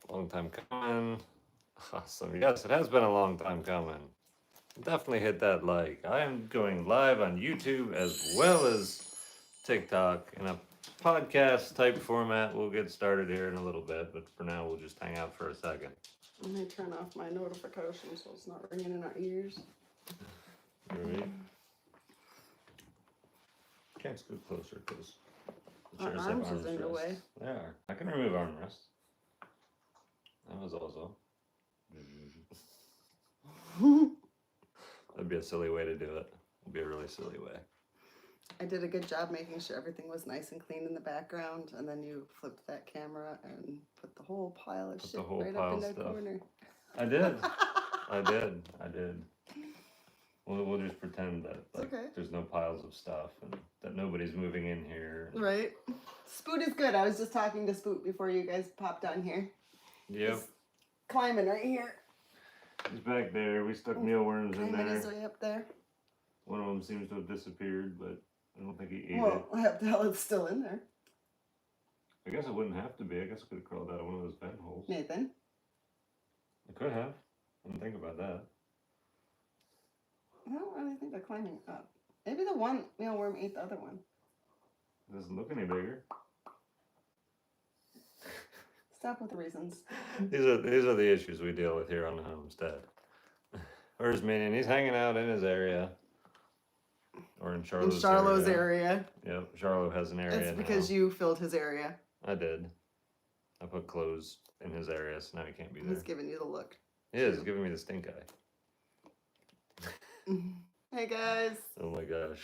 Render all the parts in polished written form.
Long time coming. Awesome. Yes, it has been a long time coming. Definitely hit that like. I am going live on YouTube as well as TikTok in a podcast type format. We'll get started here in a little bit, but for now, we'll just hang out for a second. Let me turn off my notifications so it's not ringing in our ears. All right. Can't scoot closer because the Our chairs have arms is in the armrests. way. They are. I can remove armrests. That was also. That'd be a silly way to do it. It'd be a really silly way. I did a good job making sure everything was nice and clean in the background, and then you flipped that camera and put the whole pile of Put shit the whole right pile up in of that stuff. corner. I did. I did. We'll just pretend that like okay. there's no piles of stuff and that nobody's moving in here. Right. Spoot is good. I was just talking to Spoot before you guys popped on here. Yep. He's climbing right here. He's back there. We stuck mealworms in Climbing there. his way up there. One of them seems to have disappeared, but I don't think he ate it. Well, how the hell it's still in there? I guess it wouldn't have to be. I guess it could have crawled out of one of those vent holes. Nathan? It could have. I didn't think about that. I don't really think they're climbing up. Maybe the one mealworm ate the other one. It doesn't look any bigger. Stop with the reasons. These are the issues we deal with here on the homestead. Where's Minion? He's hanging out in his area. Or in Charlot's in Charlot's area. Yep, Charlotte has an area It's because now. you filled his area. I did. I put clothes in his area, so now he can't be there. He's giving you the look. He is giving me the stink eye. Hey guys. Oh my gosh.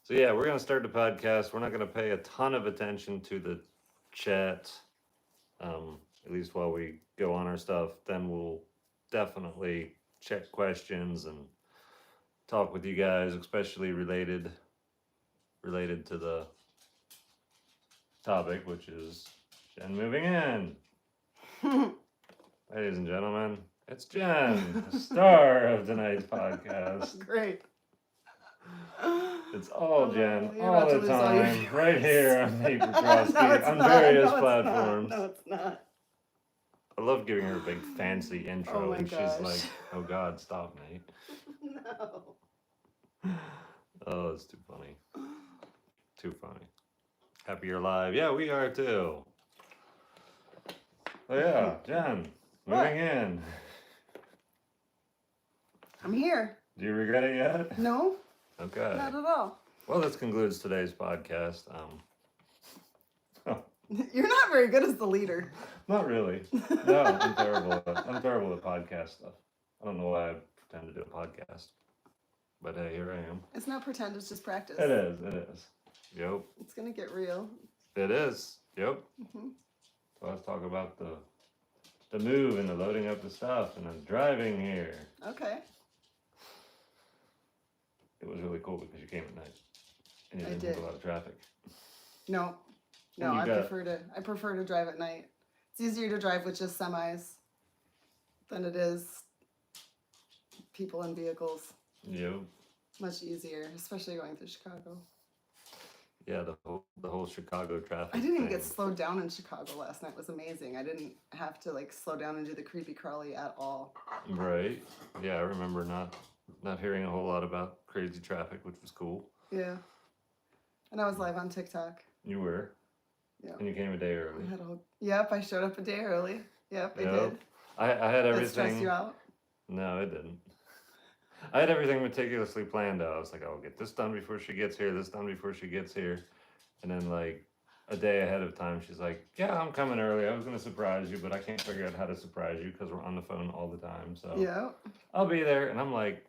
So yeah, we're gonna start the podcast. We're not gonna pay a ton of attention to the chat, at least while we go on our stuff. Then we'll definitely check questions and talk with you guys, especially related to the topic, which is Jen moving in. Ladies and gentlemen, it's Jen, the star of tonight's podcast. Great. It's all Jen, You're all about to the lose all your time, right here on Maple No, Crossing, it's on not. various No, it's platforms. not. No, it's not. I love giving her a big fancy intro, Oh my and gosh. she's like, "Oh God, stop, Nate." No. Oh, it's too funny. Too funny. Happy you're alive. Yeah, we are too. Oh yeah, Jen, What? moving in. I'm here. Do you regret it yet? No, Okay. not at all. Well, this concludes today's podcast. You're not very good as the leader. Not really. No, I'm terrible. I'm terrible at podcast stuff. I don't know why I pretend to do a podcast, but hey, here I am. It's not pretend, it's just practice. It is. It is. Yep. It's gonna get real. It is. Yep. Mhm. So let's talk about the move and the loading up the stuff and the driving here. Okay. It was really cool because you came at night and you I didn't have did. a lot of traffic. No. No, And you I got- prefer to drive at night. It's easier to drive with just semis than it is people and vehicles. Yep. Much easier, especially going through Chicago. Yeah, the whole Chicago traffic. I didn't even thing. get slowed down in Chicago last night. It was amazing. I didn't have to like slow down and do the creepy crawly at all. Right. Yeah, I remember not hearing a whole lot about crazy traffic, which was cool. Yeah. And I was live on TikTok. You were. Yeah. And you came a day early. Yep, I showed up a day early. Yep, I Yep. did. I had That stressed everything. you out? No, it didn't. I had everything meticulously planned out. I was like, I'll get this done before she gets here, this done before she gets here. And then like a day ahead of time, she's like, yeah, I'm coming early. I was going to surprise you, but I can't figure out how to surprise you because we're on the phone all the time. So Yeah. I'll be there. And I'm like,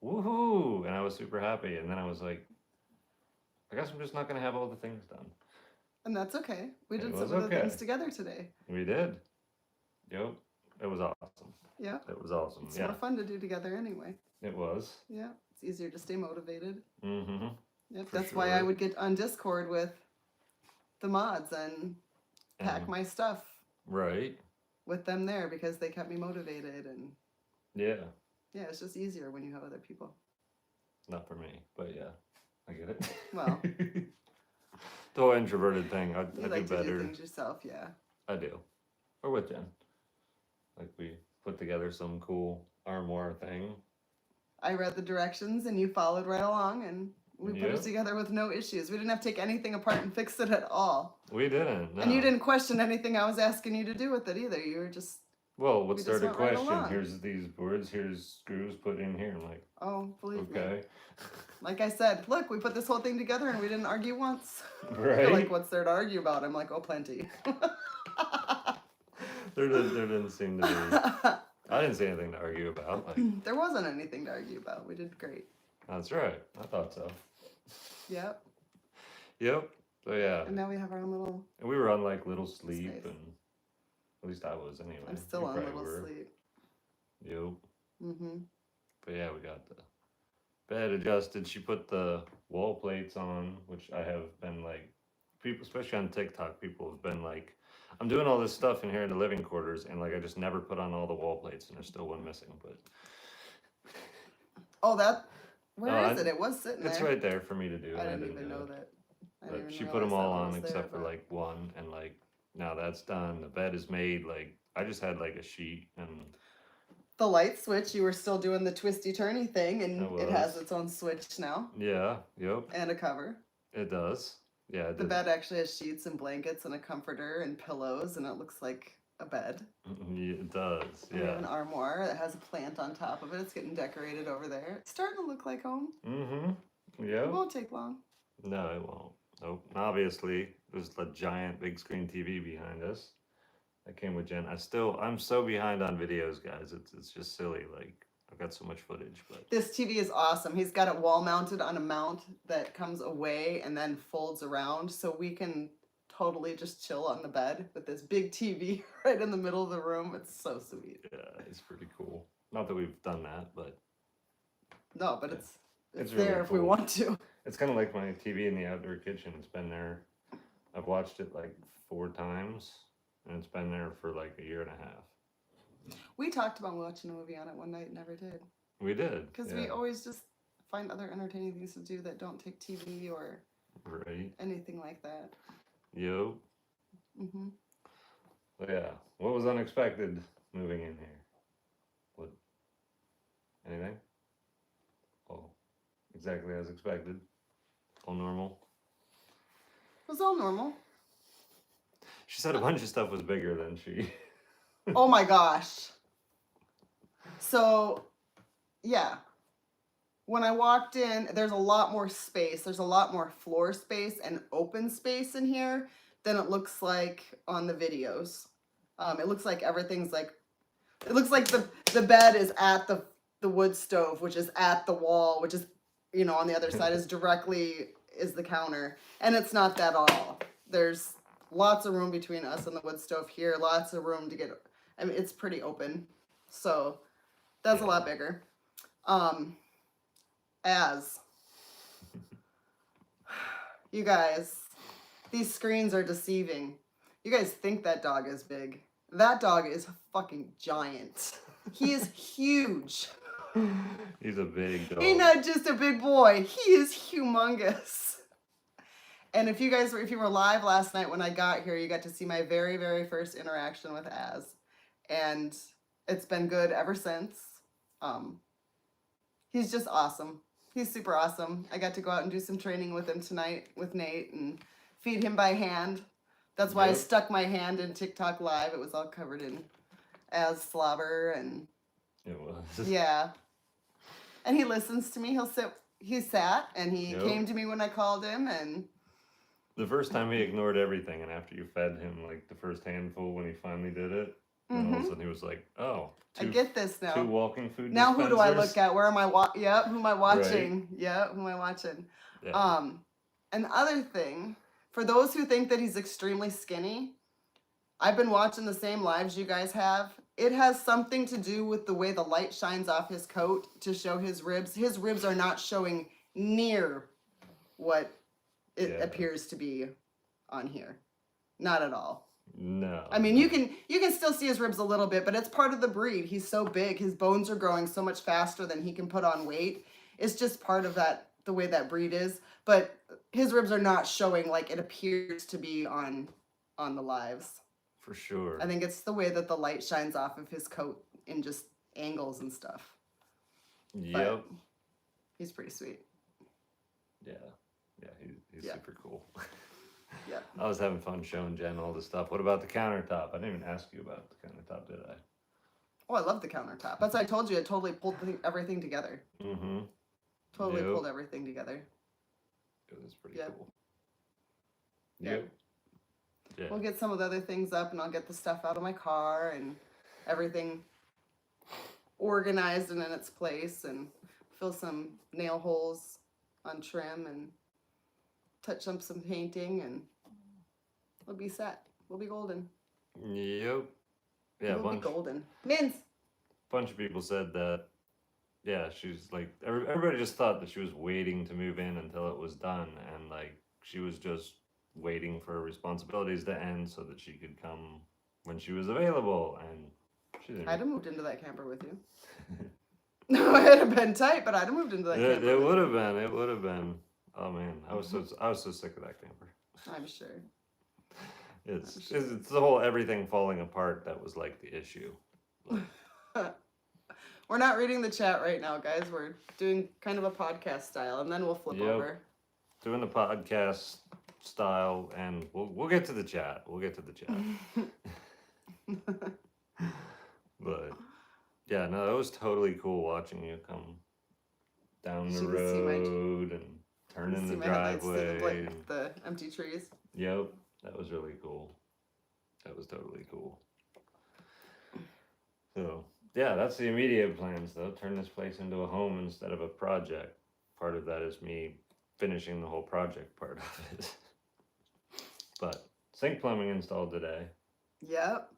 woohoo. And I was super happy. And then I was like, I guess I'm just not going to have all the things done. And that's okay. We It did was some of the okay. things together today. We did. Yep. It was awesome. Yeah. It was awesome. It's Yeah, more fun to do together anyway. it was. Yeah. It's easier to stay motivated. Mm-hmm. Yep. For That's why I sure. would get on Discord with the mods and pack And- my stuff Right. with them there because they kept me motivated, and Yeah. yeah, it's just easier when you have other people. Not for me, but yeah, I get it. Well. The whole introverted thing, I You do like to do better. things yourself, yeah. I do. Or with Jen. Like we put together some cool armoire thing. I read the directions and you followed right along, and we put Yep. it together with no issues. We didn't have to take anything apart and fix it at all. We didn't. No. And you didn't question anything I was asking you to do with it either. You were just, Well, what we just started went right question? along. Here's these boards. Here's screws put in here. I'm like, oh, believe me. okay, Like I said, look, we put this whole thing together and we didn't argue once. right? You're like, what's there to argue about? I'm like, oh, plenty. there didn't seem to be. I didn't see anything to argue about. Like, There wasn't anything to argue about. We did great. that's right. I thought so. Yep. Yep. So yeah, And now we have our own little. and we were on like little sleep, Space. and at least I was anyway. I'm still You on probably little were. sleep. Yep. Mm-hmm. But yeah, we got the bed adjusted. She put the wall plates on, which I have been like, people, especially on TikTok, people have been like, I'm doing all this stuff in here in the living quarters, and like I just never put on all the wall plates, and there's still one missing. But Oh, that. Where Oh, is it? It was sitting there. it's right there for me to do. I and didn't even do know it. that. I But didn't she even put them realize all that one on was except there, for but- like one, and like now that's done. The bed is made. Like I just had like a sheet, and The light switch, you were still doing the twisty turny thing, and I it has was. its own switch now yeah, yep, and a cover. it does. Yeah, it The did. bed actually has sheets and blankets and a comforter and pillows, and it looks like a bed. Yeah, it does. And we have an Yeah. armoire that has a plant on top of it. It's getting decorated over there. It's starting to look like home. Mm-hmm. It Yeah. won't take long. No, it won't. Nope. And obviously, there's the giant big screen TV behind us. That came with Jen. I'm so behind on videos, guys. It's just silly. Like I've got so much footage, but This TV is awesome. He's got it wall mounted on a mount that comes away and then folds around, so we can totally just chill on the bed with this big TV right in the middle of the room. It's so sweet. yeah, it's pretty cool. Not that we've done that, but No, but Yeah. it's It's there really if we cool. want to. it's kind of like my TV in the outdoor kitchen. It's been there. I've watched it like 4 times, and it's been there for like a year and a half. We talked about watching a movie on it one night and never did. We did. Because yeah. we always just find other entertaining things to do that don't take TV or Right. anything like that. Yo. Hmm. But yeah, what was unexpected moving in here? What? Anything? Oh, exactly as expected. All normal. It was all normal. She said a bunch of stuff was bigger than she. Oh my gosh. So, yeah. When I walked in, there's a lot more space. There's a lot more floor space and open space in here than it looks like on the videos. It looks like everything's like, it looks like the bed is at the wood stove, which is at the wall, which is, you know, on the other side is directly is the counter. And it's not that all. There's lots of room between us and the wood stove here. Lots of room to get, I mean, it's pretty open. So that's a lot bigger. As you guys, these screens are deceiving. You guys think that dog is big. That dog is fucking giant. He is huge. He's a big dog. He's not just a big boy. He is humongous. And if you were live last night when I got here, you got to see my very, very first interaction with Az. And it's been good ever since. He's just awesome. He's super awesome. I got to go out and do some training with him tonight with Nate and feed him by hand. That's why I Yep. stuck my hand in TikTok live. It was all covered in Az slobber and It was. yeah. And he listens to me. He sat and he Yep. came to me when I called him, and The first time he ignored everything, and after you fed him like the first handful when he finally did it, and all of a sudden he was like, "Oh, I get this now. 2 walking food Now who do I dispensers?" look at? Where am I yep, who am I watching? Yeah, who am I watching? Yeah. Another thing, for those who think that he's extremely skinny, I've been watching the same lives you guys have. It has something to do with the way the light shines off his coat to show his ribs. His ribs are not showing near what it Yeah. appears to be on here. Not at all. No. I mean, you can still see his ribs a little bit, but it's part of the breed. He's so big, his bones are growing so much faster than he can put on weight. It's just part of that, the way that breed is. But his ribs are not showing like it appears to be on the lives. For sure. I think it's the way that the light shines off of his coat in just angles and stuff. Yep. He's pretty sweet. Yeah. Yeah, he's Yeah. super cool. Yeah. I was having fun showing Jen all this stuff. What about the countertop? I didn't even ask you about the countertop, did I? Oh, I love the countertop. That's why I told you it totally pulled everything together. Mm-hmm. Totally Yep. pulled everything together. It was pretty Yep. cool. Yep. Yep. Yeah. We'll get some of the other things up and I'll get the stuff out of my car and everything organized and in its place and fill some nail holes on trim and touch up some painting and we'll be set. We'll be golden. Yep. Yeah, a we'll be bunch, golden. Mins! bunch of people said that, yeah, she's like, everybody just thought that she was waiting to move in until it was done. And like, she was just waiting for her responsibilities to end so that she could come when she was available. And she didn't. I'd have moved into that camper with you. No, it'd have been tight, but I'd have moved into that It, camper. it with would you. have been. It would have been. Oh man, I was so sick of that camper. I'm sure. It's the whole everything falling apart that was like the issue. Like, We're not reading the chat right now, guys. We're doing kind of a podcast style, and then we'll flip Yep. over. doing the podcast style, and we'll get to the chat. We'll get to the chat. But yeah, no, it was totally cool watching you come down the Should we see my- road and turn in See the my headlights through driveway. the empty trees. Yep, that was really cool. That was totally cool. So yeah, that's the immediate plans though. Turn this place into a home instead of a project. Part of that is me finishing the whole project part of it. But sink plumbing installed today. Yep.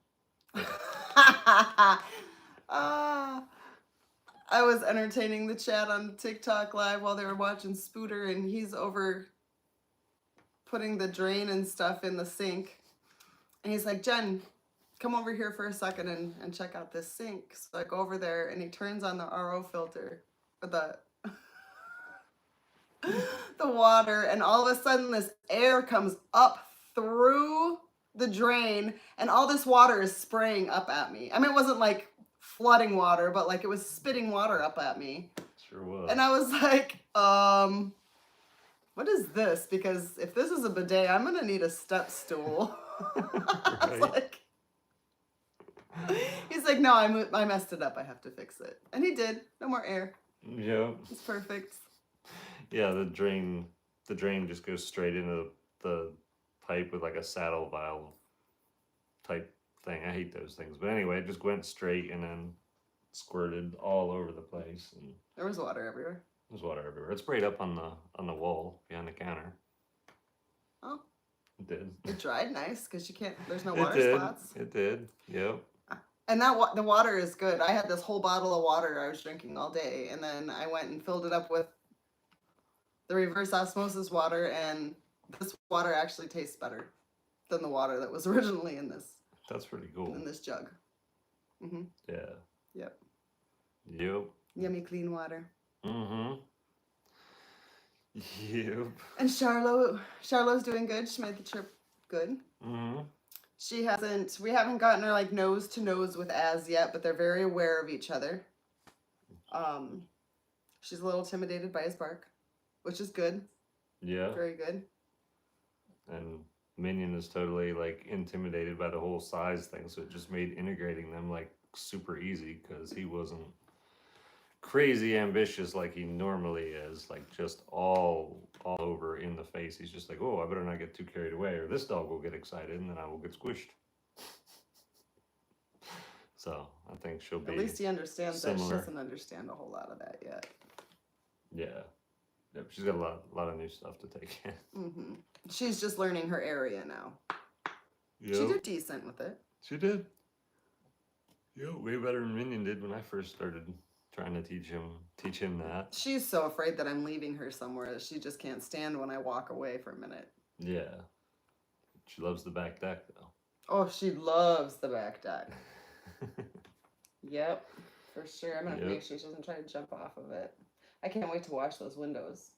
I was entertaining the chat on TikTok live while they were watching Spooter, and he's over putting the drain and stuff in the sink. And he's like, Jen, come over here for a second and check out this sink. So I go over there and he turns on the RO filter, or the water, and all of a sudden this air comes up through the drain and all this water is spraying up at me. I mean, it wasn't like flooding water, but like it was spitting water up at me. Sure was. And I was like, what is this? Because if this is a bidet, I'm gonna need a step stool. I was Right. like, he's like, no, I messed it up. I have to fix it. And he did. No more air. Yep. It's perfect. Yeah, the drain just goes straight into the pipe with like a saddle valve type thing. I hate those things. But anyway, it just went straight and then squirted all over the place, and There was water everywhere. there's water everywhere. It sprayed up on the wall behind the counter. Oh, It did. it dried nice because there's no It water did. spots. It did. Yep. And the water is good. I had this whole bottle of water I was drinking all day, and then I went and filled it up with the reverse osmosis water, and this water actually tastes better than the water that was originally in this That's pretty cool. jug. Hmm. Yeah. Yep. Yep. Yummy clean water. Mm-hmm. Yep. And Charlot's doing good. She made the trip good. Mm-hmm. We haven't gotten her like nose to nose with Az yet, but they're very aware of each other. She's a little intimidated by his bark, which is good. Yeah. Very good. And Minion is totally like intimidated by the whole size thing, so it just made integrating them like super easy because he wasn't crazy ambitious like he normally is, like just all over in the face. He's just like, oh, I better not get too carried away, or this dog will get excited and then I will get squished. So I think she'll be At least he understands that. She similar. doesn't understand a whole lot of that yet. Yeah. Yep, she's got a lot of new stuff to take in. Hmm. She's just learning her area now. She Yep. did decent with it. She did. Yeah, way better than Minion did when I first started trying to teach him that. She's so afraid that I'm leaving her somewhere that she just can't stand when I walk away for a minute. Yeah. She loves the back deck though. Oh, she loves the back deck. Yep, for sure. I'm gonna Yep. make sure she doesn't try to jump off of it. I can't wait to wash those windows.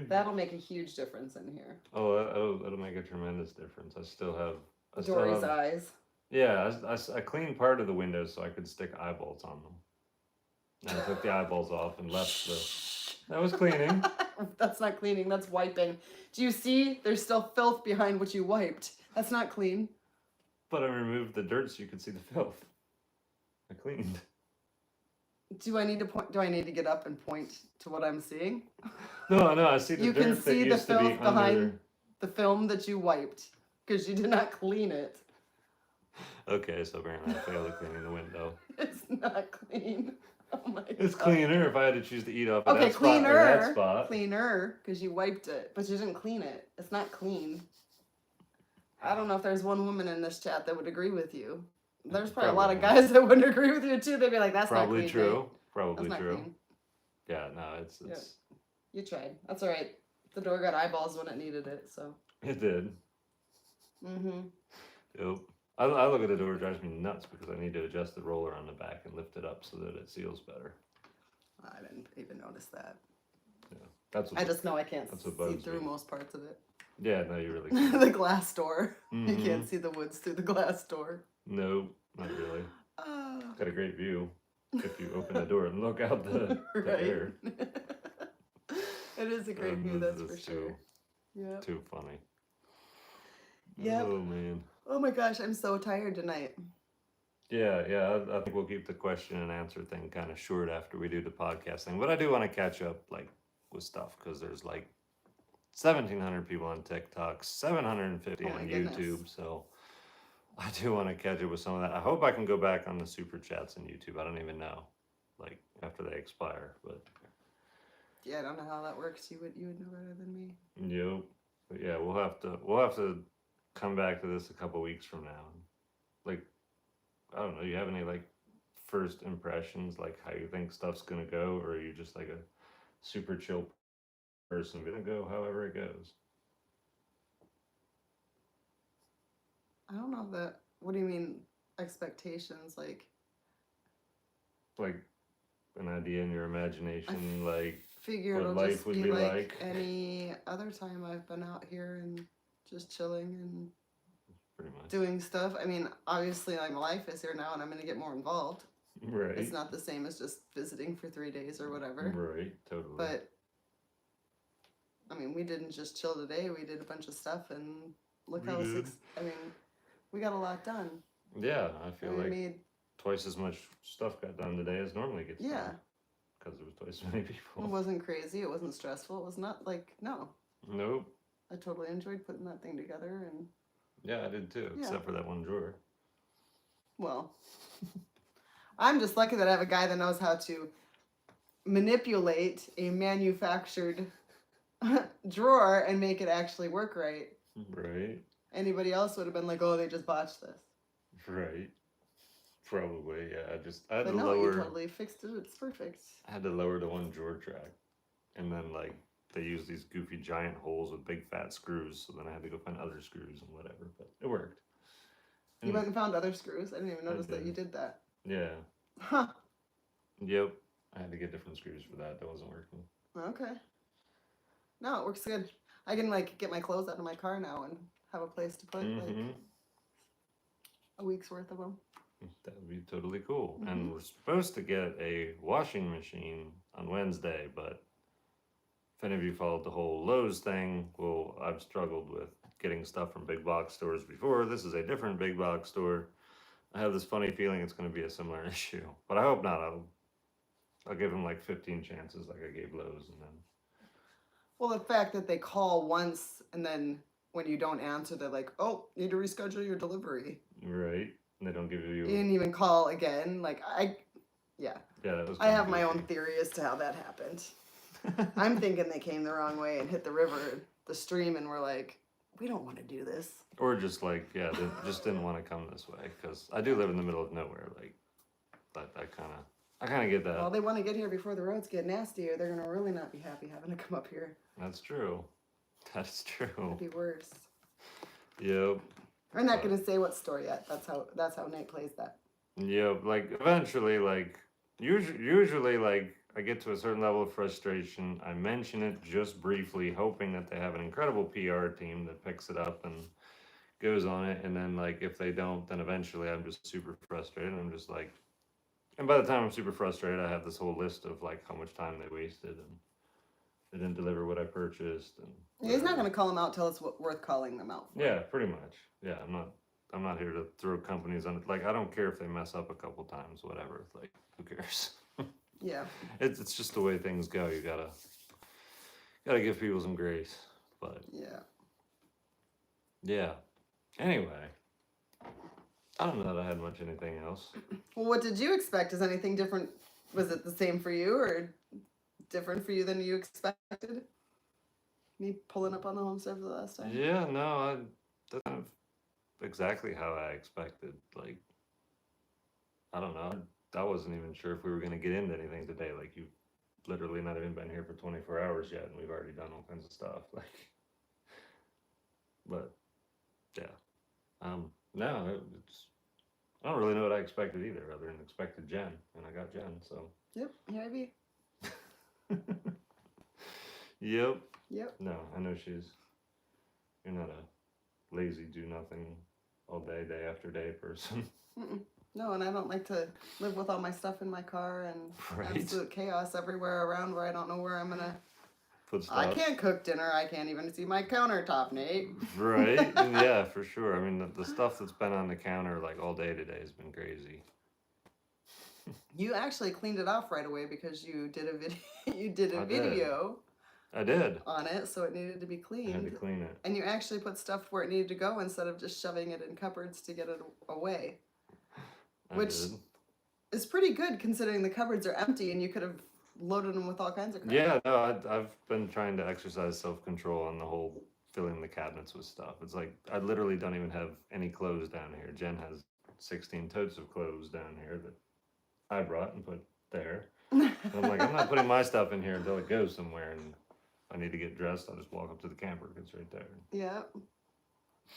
That'll make a huge difference in here. Oh, that'll make a tremendous difference. I still have. Dory's eyes. Yeah, I cleaned part of the windows so I could stick eyeballs on them. And I took the eyeballs off and left the. That was cleaning. That's not cleaning. That's wiping. Do you see? There's still filth behind what you wiped. That's not clean. But I removed the dirt so you could see the filth. I cleaned. Do I need to point? Do I need to get up and point to what I'm seeing? No, I see the You dirt can that see the used to be filth behind under. the film that you wiped because you did not clean it. Okay, so apparently I failed at cleaning the window. It's not clean. Oh my It's God. cleaner if I had to choose to eat off of Okay, that spot or that spot. cleaner, because you wiped it, but you didn't clean it. It's not clean. I don't know if there's one woman in this chat that would agree with you. There's probably a lot of Probably. guys that wouldn't agree with you too. They'd be like, "That's Probably not clean." true. Nate. Probably That's not true. clean. Yeah, no, it's You tried. That's all right. The door got eyeballs when it needed it. So. it did. Mhm. Yep. I look at the door, it drives me nuts because I need to adjust the roller on the back and lift it up so that it seals better. I didn't even notice that. That's what I just know I can't That's what see bugs through me. most parts of it. Yeah, no, you really can't. The glass door. You Mhm. can't see the woods through the glass door. No, not really. Ah. Got a great view if you open the door and look out the air. It is a great view, that's for It's sure. Yeah. Too funny. Yep. Oh man. Oh my gosh, I'm so tired tonight. Yeah. I think we'll keep the question and answer thing kind of short after we do the podcast thing. But I do want to catch up like with stuff because there's like 1,700 people on TikTok, 750 Oh my on goodness. YouTube. So I do want to catch up with some of that. I hope I can go back on the super chats on YouTube. I don't even know, like after they expire. But Yeah, I don't know how that works. You would know better than me. yep. But yeah, we'll have to come back to this a couple weeks from now. Like, I don't know. You have any like first impressions, like how you think stuff's gonna go, or are you just like a super chill person gonna go however it goes? I don't know that. What do you mean expectations? Like Like an idea in your imagination, like figure what it'll life just would be be like like. any other time I've been out here and just chilling and pretty much. doing stuff. I mean, obviously, like my life is here now, and I'm gonna get more involved. Right. It's not the same as just visiting for 3 days or whatever. Right. Totally. But I mean, we didn't just chill today. We did a bunch of stuff, and look We how did. I mean, we got a lot done. yeah, I feel And we like made twice as much stuff got done today as normally gets yeah. done. Because there was twice as many It people. wasn't crazy. It wasn't stressful. It was not like no. Nope. I totally enjoyed putting that thing together, and Yeah, I did too, Yeah. except for that one drawer. well, I'm just lucky that I have a guy that knows how to manipulate a manufactured drawer and make it actually work right. Right. Anybody else would have been like, "Oh, they just botched this." Right. Probably, yeah. I had But to no, lower. you totally fixed it. It's perfect. I had to lower the one drawer track, and then like they use these goofy giant holes with big fat screws. So then I had to go find other screws and whatever, but it worked. You And- went and found other screws. I didn't even I notice that did. you did that. Yeah. Huh. Yep. I had to get different screws for that. That wasn't working. Okay. No, it works good. I can like get my clothes out of my car now and have a place to put like Mhm. a week's worth of them. That would be totally cool. Mhm. And we're supposed to get a washing machine on Wednesday, but if any of you followed the whole Lowe's thing, well, I've struggled with getting stuff from big box stores before. This is a different big box store. I have this funny feeling it's going to be a similar issue, but I hope not. I'll give them like 15 chances, like I gave Lowe's, and then Well, the fact that they call once and then when you don't answer, they're like, "Oh, need to reschedule your delivery." right, and they don't give you. You didn't even call again. Like yeah, Yeah, that was. I have my own theory as to how that happened. I'm thinking they came the wrong way and hit the river, the stream, and were like, "We don't want to do this." Or just like, yeah, they just didn't want to come this way because I do live in the middle of nowhere. Like, but I kind of get that. Well, they want to get here before the roads get nasty, or they're gonna really not be happy having to come up here. That's true. That's true. It'd be worse. Yep. We're not gonna say what store yet. That's how Nate plays that. Yep. Like eventually, like usually, like I get to a certain level of frustration. I mention it just briefly, hoping that they have an incredible PR team that picks it up and goes on it. And then, like, if they don't, then eventually I'm just super frustrated. I'm just like, and by the time I'm super frustrated, I have this whole list of like how much time they wasted and they didn't deliver what I purchased. And He's not whatever. going to call them out till it's worth calling them out for. Yeah, pretty much. Yeah, I'm not here to throw companies on. Like, I don't care if they mess up a couple times, whatever. Like, who cares? Yeah. It's just the way things go. You gotta give people some grace. But Yeah. yeah. Anyway, I don't know that I had much anything else. Well, what did you expect? Is anything different? Was it the same for you or different for you than you expected? Me pulling up on the home server the last time? Yeah, no, that's kind of exactly how I expected. Like, I don't know. I wasn't even sure if we were gonna get into anything today. Like, you've literally not even been here for 24 hours yet, and we've already done all kinds of stuff. Like, but yeah, no, it's. I don't really know what I expected either, other than expected Jen, and I got Jen. So. Yep. Here I be. Yep. Yep. No, I know you're not a lazy do nothing all day, day after day person. Mm-mm. No, and I don't like to live with all my stuff in my car and Right. absolute chaos everywhere around where I don't know where I'm gonna. Put stuff. I can't cook dinner. I can't even see my countertop, Nate. Right? And yeah, for sure. I mean, the stuff that's been on the counter like all day today has been crazy. You actually cleaned it off right away because you did a video. You did a I did. video I did. on it, so it needed to be I had to cleaned. clean it. And you actually put stuff where it needed to go instead of just shoving it in cupboards to get it away. Which- I did. It's pretty good considering the cupboards are empty and you could have loaded them with all kinds of crap. Yeah, no, I've been trying to exercise self-control on the whole filling the cabinets with stuff. It's like I literally don't even have any clothes down here. Jen has 16 totes of clothes down here that I brought and put there. And I'm like, I'm not putting my stuff in here until it goes somewhere. And if I need to get dressed, I'll just walk up to the camper. It's right there. Yeah.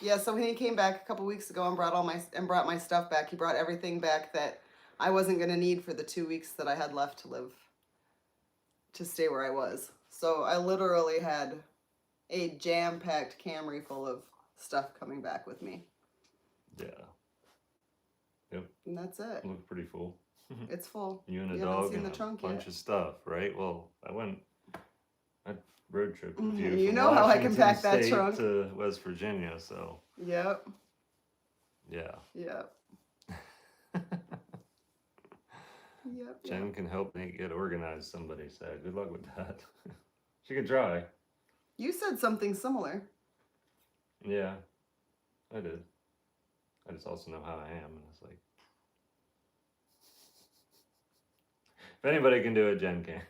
Yeah, so when he came back a couple weeks ago and brought my stuff back, he brought everything back that I wasn't gonna need for the 2 weeks that I had left to stay where I was. So I literally had a jam-packed Camry full of stuff coming back with me. Yeah, And that's it. looked pretty full. It's full. You and a You haven't dog seen and the a trunk bunch yet. of stuff, right? Well, I road trip with you. You from know how I can Washington pack that State trunk. to West Virginia, so Yep. yeah. Yep. Yep. Jen can help Nate get organized, somebody said. Good luck with that. She could try. You said something similar. Yeah, I did. I just also know how I am, and it's like, if anybody can do it, Jen can.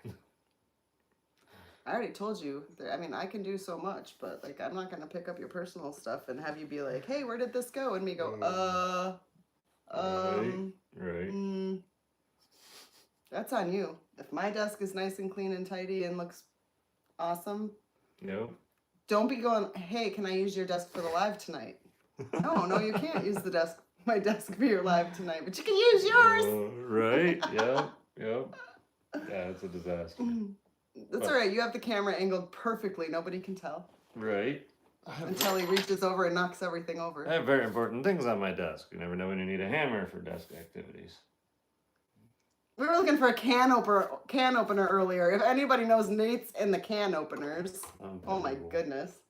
I already told you. I mean, I can do so much, but like, I'm not gonna pick up your personal stuff and have you be like, "Hey, where did this go?" And me go, Right. That's on you. If my desk is nice and clean and tidy and looks awesome, Yep. don't be going, "Hey, can I use your desk for the live tonight?" No, you can't use my desk for your live tonight, but you can use yours. Right. Yep. Yep. Yeah, it's a disaster. That's all right. You have the camera angled perfectly. Nobody can tell Right. until he reaches over and knocks everything over. I have very important things on my desk. You never know when you need a hammer for desk activities. We were looking for a can opener earlier. If anybody knows Nate's in the can openers, oh my Unbelievable. goodness.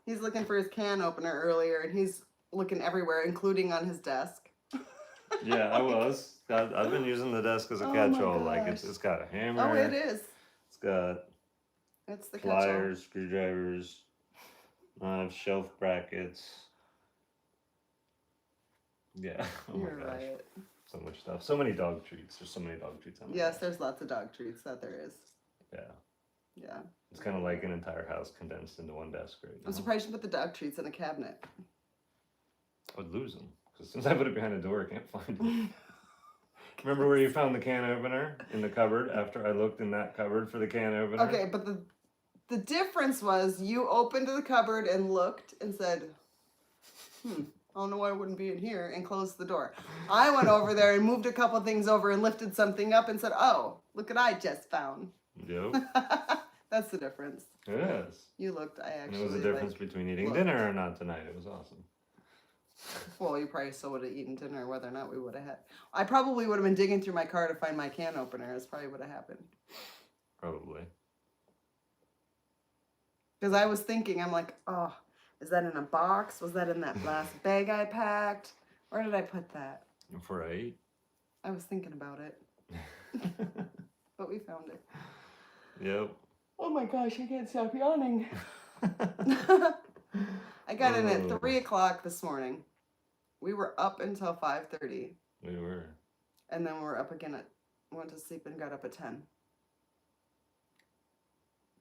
He's looking for his can opener earlier and he's looking everywhere, including on his desk. Yeah, I was. I've been using the desk as a Oh my catch-all. Like gosh. it's got a hammer. Oh, it is. It's got It's the catch-all. pliers, screwdrivers, knives, shelf brackets. Yeah. Oh my You're gosh. right. So much stuff. So many dog treats. There's so many dog treats on my Yes, desk. there's lots of dog treats that there is. Yeah. Yeah. It's kind of like an entire house condensed into one desk right now. I'm surprised you put the dog treats in a cabinet. I would lose them. Because since I put it behind the door, I can't find it. Remember where you found the can opener in the cupboard after I looked in that cupboard for the can opener? Okay, but the difference was you opened the cupboard and looked and said, Oh no, I wouldn't be in here, and closed the door. I went over there and moved a couple things over and lifted something up and said, "Oh, look what I just found." Yep. That's the difference. It is. You looked. I And actually. it was the difference between eating dinner or not tonight. It was awesome. Well, you probably still would have eaten dinner, whether or not we would have had. I probably would have been digging through my car to find my can opener. That's probably what happened. Probably. Because I was thinking, I'm like, oh, is that in a box? Was that in that last bag I packed? Where did I put that? Before I ate. I was thinking about it, but we found it. Yep. Oh my gosh, I can't stop yawning. I got in at 3 o'clock this morning. We were up until 5:30. We were. And then we're up again went to sleep and got up at 10.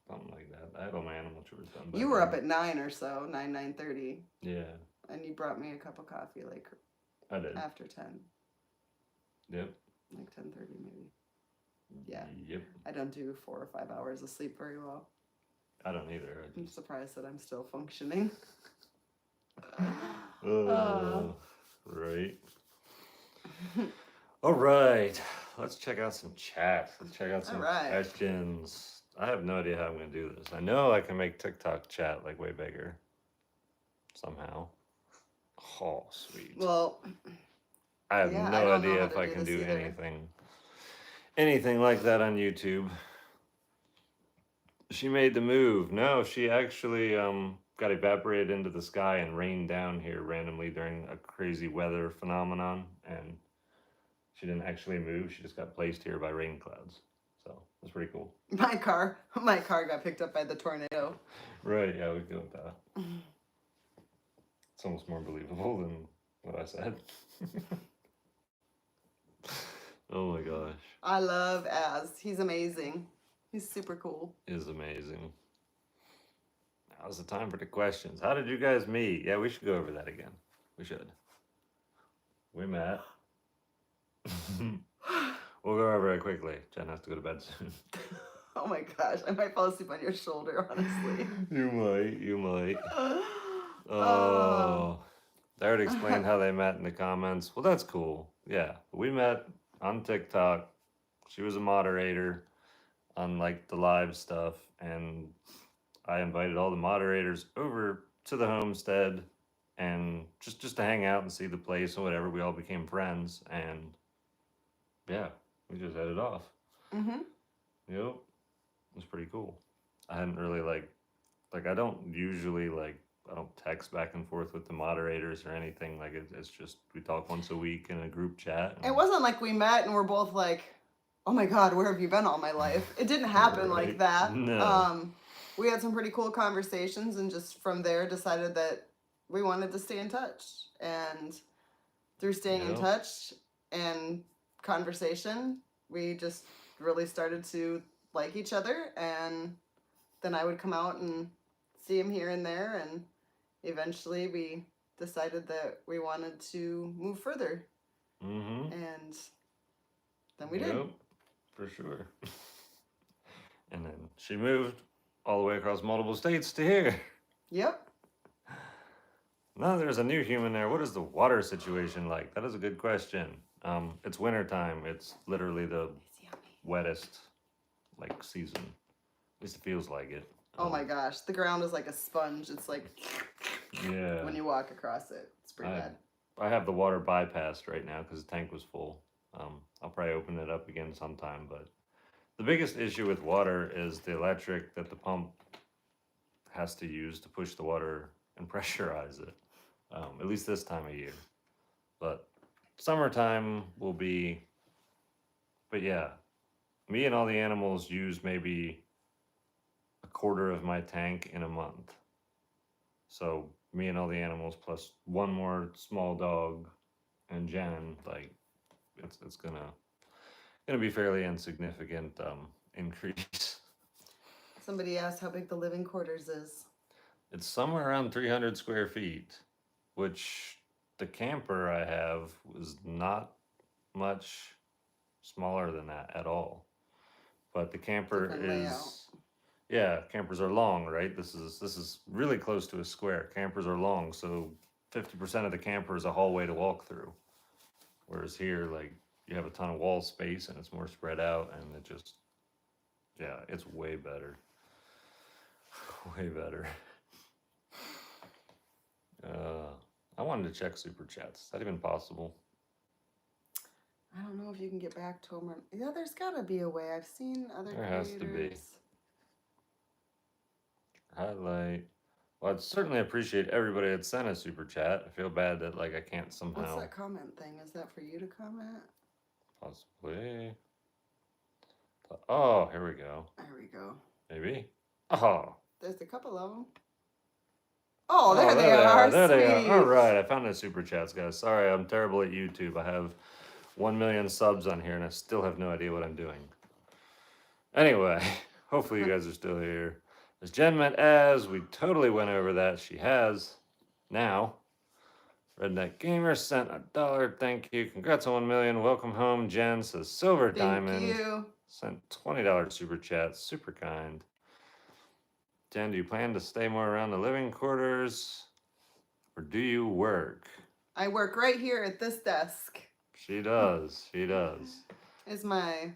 Something like that. I had all my animal chores done. by You were then. up at 9 or so, 9:30, Yeah, and you brought me a cup of coffee like I did. after 10, Yep. like 10:30 maybe. Yeah. Yep. I don't do 4 or 5 hours of sleep very well. I don't either. I'm surprised that I'm still functioning. Right. All right. Let's check out some chat. Let's check out some All right. questions. I have no idea how I'm going to do this. I know I can make TikTok chat like way bigger. Somehow. Oh, sweet. Well, I have yeah, I no don't know idea how if to I do can this do either. anything like that on YouTube. She made the move. No, she actually got evaporated into the sky and rained down here randomly during a crazy weather phenomenon, and she didn't actually move. She just got placed here by rain clouds. So that's pretty cool. my car got picked up by the tornado. Right? Yeah, we go with that. It's almost more believable than what I said. Oh my gosh. I love Az. He's amazing. He's super cool. Is amazing. Now's the time for the questions. How did you guys meet? Yeah, we should go over that again. We should. We met. We'll go over it quickly. Jen has to go to bed soon. Oh my gosh, I might fall asleep on your shoulder, honestly. You might. Oh. They already explained how they met in the comments. Well, that's cool. Yeah. We met on TikTok. She was a moderator on like the live stuff, and I invited all the moderators over to the homestead and just to hang out and see the place or whatever. We all became friends, and yeah, we just headed off. Mm-hmm. Yep, it was pretty cool. I hadn't really like I don't usually I don't text back and forth with the moderators or anything. Like it's just we talk once a week in a group chat. It wasn't like we met and we're both like, oh my God, where have you been all my life? It didn't happen like Right. that. No. We had some pretty cool conversations, and just from there decided that we wanted to stay in touch. And through staying in Yep. touch and conversation, we just really started to like each other. And then I would come out and see him here and there, and eventually we decided that we wanted to move further, Mm-hmm. and then we did. For sure. And then she moved all the way across multiple states to here. Yep. Now there's a new human there. What is the water situation like? That is a good question. It's wintertime. It's literally the It's yummy. wettest like season. At least it feels like it. Oh my gosh, the ground is like a sponge. It's like Yeah. when you walk across it, it's pretty bad. I have the water bypassed right now because the tank was full. I'll probably open it up again sometime, but the biggest issue with water is the electric that the pump has to use to push the water and pressurize it, at least this time of year. But summertime will be, but yeah, me and all the animals use maybe a quarter of my tank in a month. So me and all the animals plus one more small dog and Jen, like it's gonna be fairly insignificant increase. Somebody asked how big the living quarters is. It's somewhere around 300 square feet, which the camper I have was not much smaller than that at all. But the camper Different layout. is, yeah, campers are long, right? This is really close to a square. Campers are long, so 50% of the camper is a hallway to walk through. Whereas here, like, you have a ton of wall space and it's more spread out, and it just, yeah, it's way better. Way better. I wanted to check super chats. Is that even possible? I don't know if you can get back to them. Yeah, there's got to be a way. I've seen other There has to be. creators. Highlight. Well, I'd certainly appreciate everybody that sent a super chat. I feel bad that like I can't What's somehow that comment thing? Is that for you to comment? possibly. Oh, here we go. There we go. Maybe. Oh. There's a couple of them. Oh, there they are. There they Sweet. are. All right, I found the super chats, guys. Sorry, I'm terrible at YouTube. I have 1 million subs on here, and I still have no idea what I'm doing. Anyway, hopefully you guys are still here. As Jen meant as, we totally went over that. She has now. Redneck Gamer sent $1. Thank you. Congrats on 1 million. Welcome home, Jen. Says Silver Diamond. Thank you. Sent $20 super chat. Super kind. Jen, do you plan to stay more around the living quarters, or do you work? I work right here at this desk. She does. She does. Is my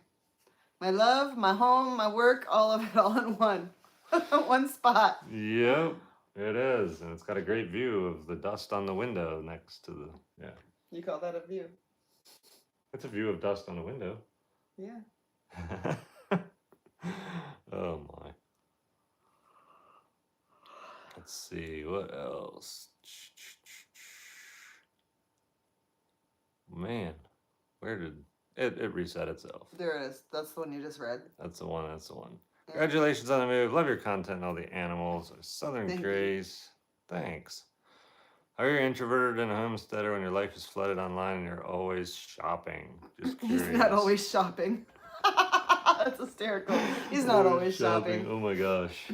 love, my home, my work, all of it all in one. One spot. Yep, it is. And it's got a great view of the dust on the window next to the, yeah. You call that a view? It's a view of dust on the window. Yeah. Oh my. Let's see, what else? Man, where did it reset itself? There it is. That's the one you just read. That's the one, that's the one. Yeah. Congratulations on the move. Love your content and all the animals. Southern Thank you. Grace. Thanks. Are you introverted and a homesteader when your life is flooded online and you're always shopping? Just curious. He's not always shopping. That's hysterical. He's not always shopping. Oh my gosh.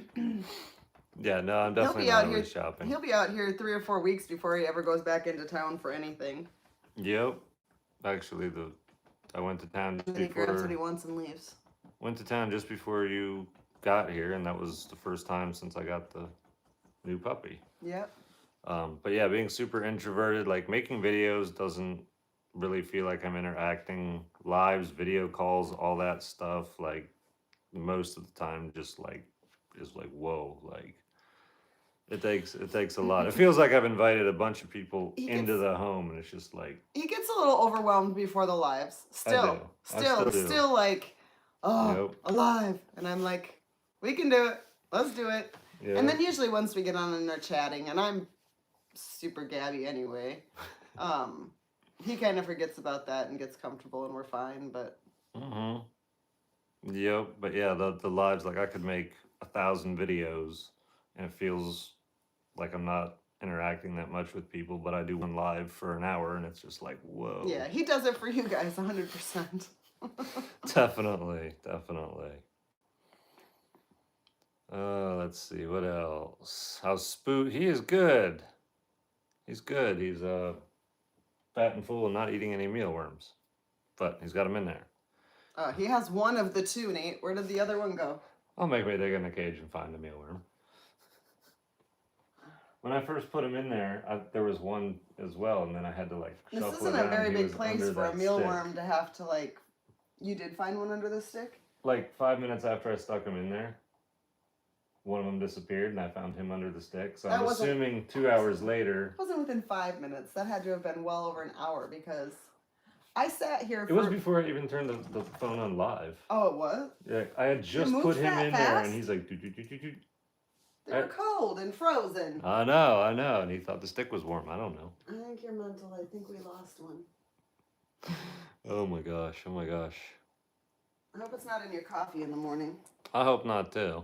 Yeah, no, I'm definitely be not out always here- shopping. He'll be out here 3 or 4 weeks before he ever goes back into town for anything. Yep. Actually, I went to town And just then he grabs what he before wants and leaves. went to town just before you got here, and that was the first time since I got the new puppy. Yep. But yeah, being super introverted, like making videos doesn't really feel like I'm interacting. Lives, video calls, all that stuff, like most of the time just like is like, whoa, like it takes a lot. It feels like I've invited a bunch of people He into gets- the home, and it's just like, He gets a little overwhelmed before the lives. I Still do. like, oh, Nope. alive. And I'm like, we can do it. Let's do it. yeah. And then usually once we get on and they're chatting, and I'm super gabby anyway, he kind of forgets about that and gets comfortable, and we're fine. But Mm-hmm. Yep, but yeah, the lives, like I could make 1,000 videos and it feels like I'm not interacting that much with people, but I do one live for an hour and it's just like, whoa. yeah, he does it for you guys 100%. Definitely. Let's see, what else? How's Spoot? He is good. He's good. He's fat and full and not eating any mealworms. But he's got them in there. He has one of the two, Nate. Where did the other one go? I'll make me dig in the cage and find a mealworm. When I first put him in there, there was one as well, and then I had to like This shuffle isn't it a down. very He big was place under for a that mealworm stick. to have to like. You did find one under the stick? Like 5 minutes after I stuck him in there, one of them disappeared, and I found him under the stick. So That I'm wasn't- assuming 2 hours later. It wasn't within 5 minutes. That had to have been well over an hour because I sat here for. It was before I even turned the phone on live. Oh, it was? Yeah, I had just moves put him that in there, fast? and he's like, "Do." They were cold and frozen. I know, and he thought the stick was warm. I don't know. I think you're mental. I think we lost one. Oh my gosh, I hope it's not in your coffee in the morning. I hope not too.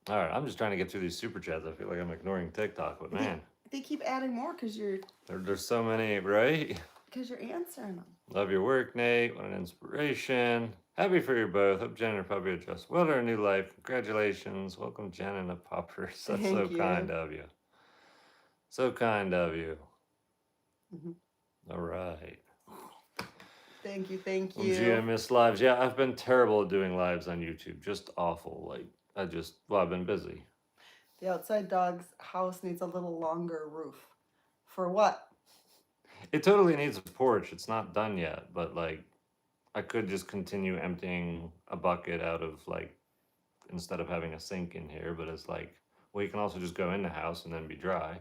All right, I'm just trying to get through these super chats. I feel like I'm ignoring TikTok, but man, They keep adding more because you're there's so many, right? answering them. Love your work, Nate. What an inspiration. Happy for you both. Hope Jen and her puppy adjust well to her new life. Congratulations. Welcome, Jen and the puppers. That's so Thank you. kind of you. So kind of you. Mhm. All right. Thank you. OMG, I miss lives. Yeah, I've been terrible at doing lives on YouTube. Just awful. Like, I've been busy. The outside dog's house needs a little longer roof. For what? It totally needs a porch. It's not done yet, but like I could just continue emptying a bucket out of like instead of having a sink in here, but it's like well you can also just go in the house and then be dry.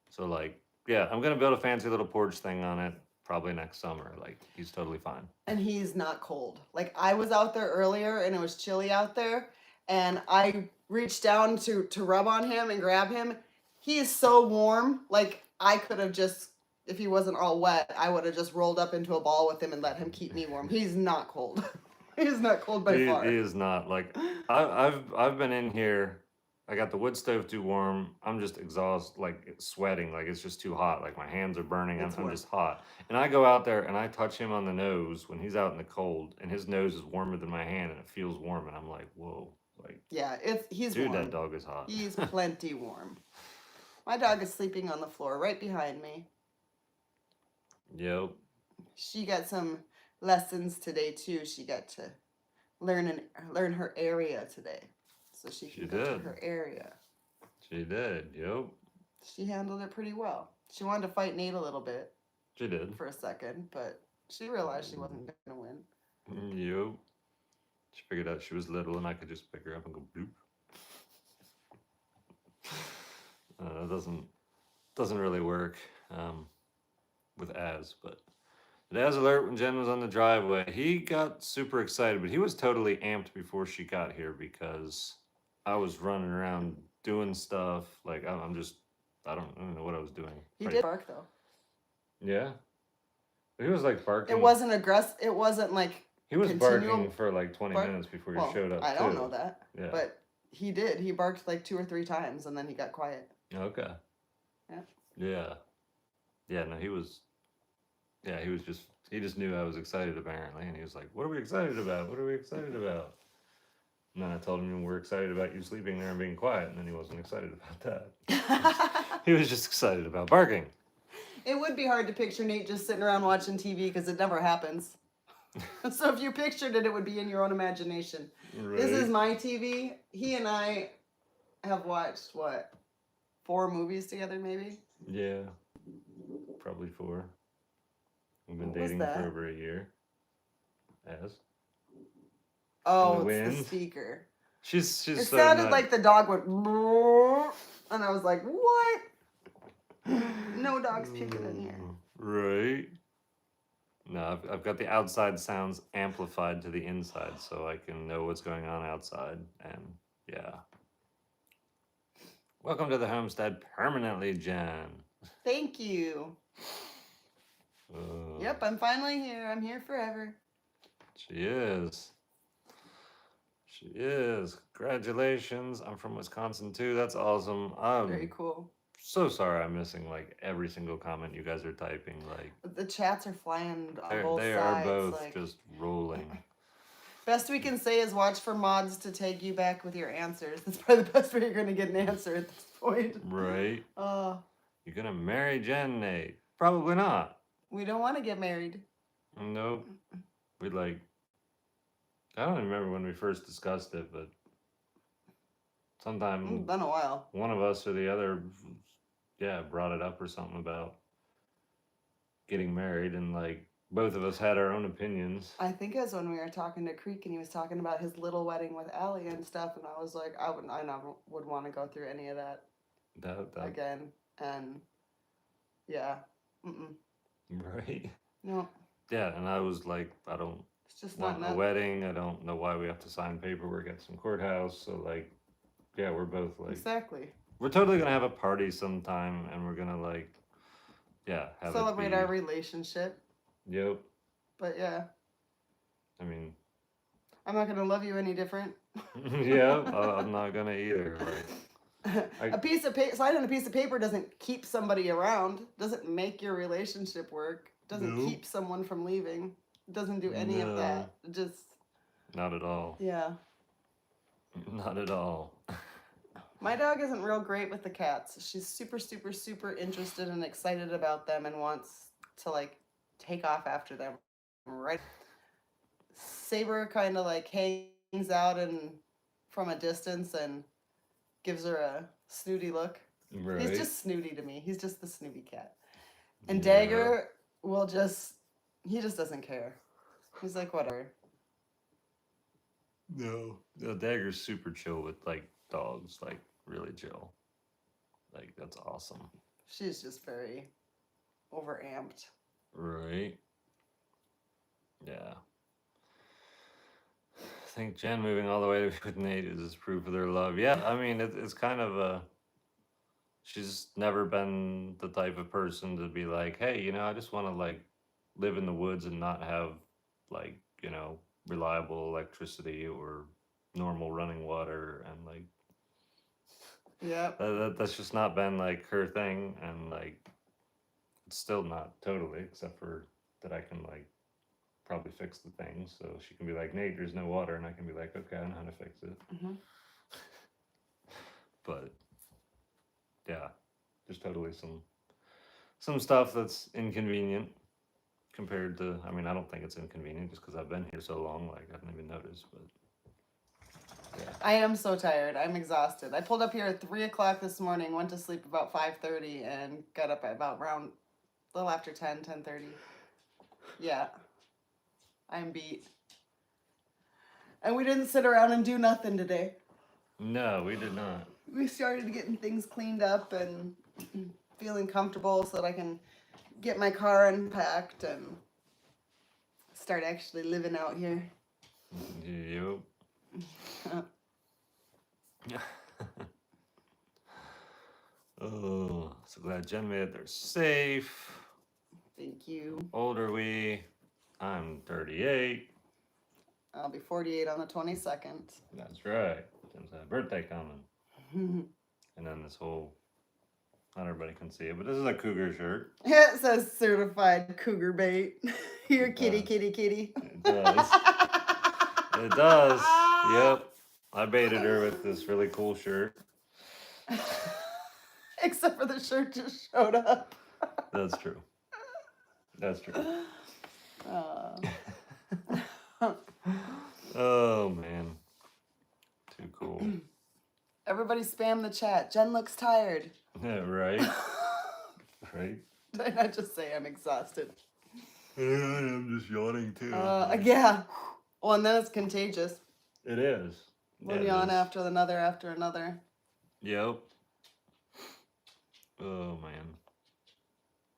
So like yeah, I'm gonna build a fancy little porch thing on it probably next summer. Like he's totally fine. And he's not cold. Like I was out there earlier and it was chilly out there and I reached down to rub on him and grab him. He is so warm. Like I could have just if he wasn't all wet, I would have just rolled up into a ball with him and let him keep me warm. He's not cold. He's not cold by far. He is not like I've been in here. I got the wood stove too warm. I'm just exhausted, like sweating, like it's just too hot. Like my hands are burning. It's I'm warm. just hot. And I go out there and I touch him on the nose when he's out in the cold, and his nose is warmer than my hand, and it feels warm. And I'm like, whoa, like Yeah, he's dude, warm. that dog is hot. He's plenty warm. My dog is sleeping on the floor right behind me. Yep. She got some lessons today too. She got to learn her area today, so she can She go to did. her area. She did. Yep. She handled it pretty well. She wanted to fight Nate a little bit She did. for a second, but she realized she wasn't gonna win. Yep. She figured out she was little and I could just pick her up and go bloop. It doesn't really work with Az, but the Az alert when Jen was on the driveway, he got super excited, but he was totally amped before she got here because I was running around doing stuff. Like I don't know what I was doing. He Right. did bark though. Yeah. He was like barking. It wasn't aggressive. It wasn't like He was continual barking for like 20 bark? minutes before well, you showed up. I don't too. know that, Yeah. but he did. He barked like 2 or 3 times, and then he got quiet. Okay. Yeah. Yeah. Yeah, no, he was he just knew I was excited apparently, and he was like, "What are we excited about? What are we excited about?" And then I told him we're excited about you sleeping there and being quiet, and then he wasn't excited about that. He was just excited about barking. It would be hard to picture Nate just sitting around watching TV because it never happens. So if you pictured it, it would be in your own imagination. Right. This is my TV. He and I have watched, 4 movies together, maybe? Yeah. Probably 4. We've been What was dating that? for over a year. As Oh, the it's wind? the speaker. she's It so sounded nut- like the dog went, "Brrr," and I was like, what? No dogs puking in here. Right. No, I've got the outside sounds amplified to the inside so I can know what's going on outside. And yeah. Welcome to the homestead permanently, Jen. Thank you. Yep, I'm finally here. I'm here forever. She is. She is. Congratulations. I'm from Wisconsin too. That's awesome. Very I'm cool. so sorry I'm missing like every single comment you guys are typing. Like The chats are flying on both they sides. are both like, just rolling. best we can say is watch for mods to tag you back with your answers. That's probably the best way you're going to get an answer at this point. Right? Uh, You're gonna marry Jen, Nate? Probably not. we don't want to get married. Nope. We like. I don't even remember when we first discussed it, but It's sometime been a while. one of us or the other, yeah, brought it up or something about getting married, and like both of us had our own opinions. I think it was when we were talking to Creek and he was talking about his little wedding with Allie and stuff, and I was like, I never would want to go through any of that That again. And yeah, right? no, Yeah, and I was like, I don't it's just want not a wedding. I don't know why we have to sign paperwork at some courthouse. So like, yeah, we're both like, exactly. we're totally gonna have a party sometime, and we're gonna like, yeah, have Celebrate it be, our relationship. Yep. But yeah, I mean, I'm not gonna love you any different. yeah, I'm not gonna either. Like, A piece of paper, signing a piece of paper doesn't keep somebody around. Doesn't make your relationship work. Doesn't Nope. keep someone from leaving. Doesn't do any of No. that. It just not at all. yeah. Not at all. My dog isn't real great with the cats. She's super, super, super interested and excited about them and wants to like take off after them. Right. Saber kind of like hangs out and from a distance and gives her a snooty look. Right. He's just snooty to me. He's just the snooty cat. And Yeah. Dagger will he just doesn't care. He's like, whatever. No. The Dagger's super chill with like dogs, like really chill. Like that's awesome. She's just very overamped. Right. Yeah. I think Jen moving all the way with Nate is proof of their love. Yeah, I mean it's kind of a. She's never been the type of person to be like, hey, I just want to like live in the woods and not have like reliable electricity or normal running water and like Yep. that's just not been like her thing, and like it's still not totally, except for that I can like probably fix the things. So she can be like, Nate, there's no water, and I can be like, okay, I know how to fix it. Hmm. But yeah, there's totally some stuff that's inconvenient compared to. I mean, I don't think it's inconvenient just because I've been here so long. Like I didn't even notice, but yeah. I am so tired. I'm exhausted. I pulled up here at 3 o'clock this morning, went to sleep about 5:30, and got up at about around a little after 10:30. Yeah. I'm beat. And we didn't sit around and do nothing today. No, we did not. We started getting things cleaned up and feeling comfortable so that I can get my car unpacked and start actually living out here. Yep. Oh, so glad Jen made it there safe. Thank you. Old are we? I'm 38. I'll be 48 on the 22nd. That's right. Jen's had a birthday coming. And then this whole, not everybody can see it, but this is a cougar shirt. It says certified cougar bait. Here, It kitty, does. kitty, kitty. It does. It does. Yep. I baited her with this really cool shirt. Except for the shirt just showed up. That's true. That's true. Oh, man. Too cool. Everybody spam the chat. Jen looks tired. Yeah, right? Right? Did I not just say I'm exhausted? I'm just yawning too. Yeah. Well, and then it's contagious. It is. One Yeah, it yawn is. after another. Yep. Oh man.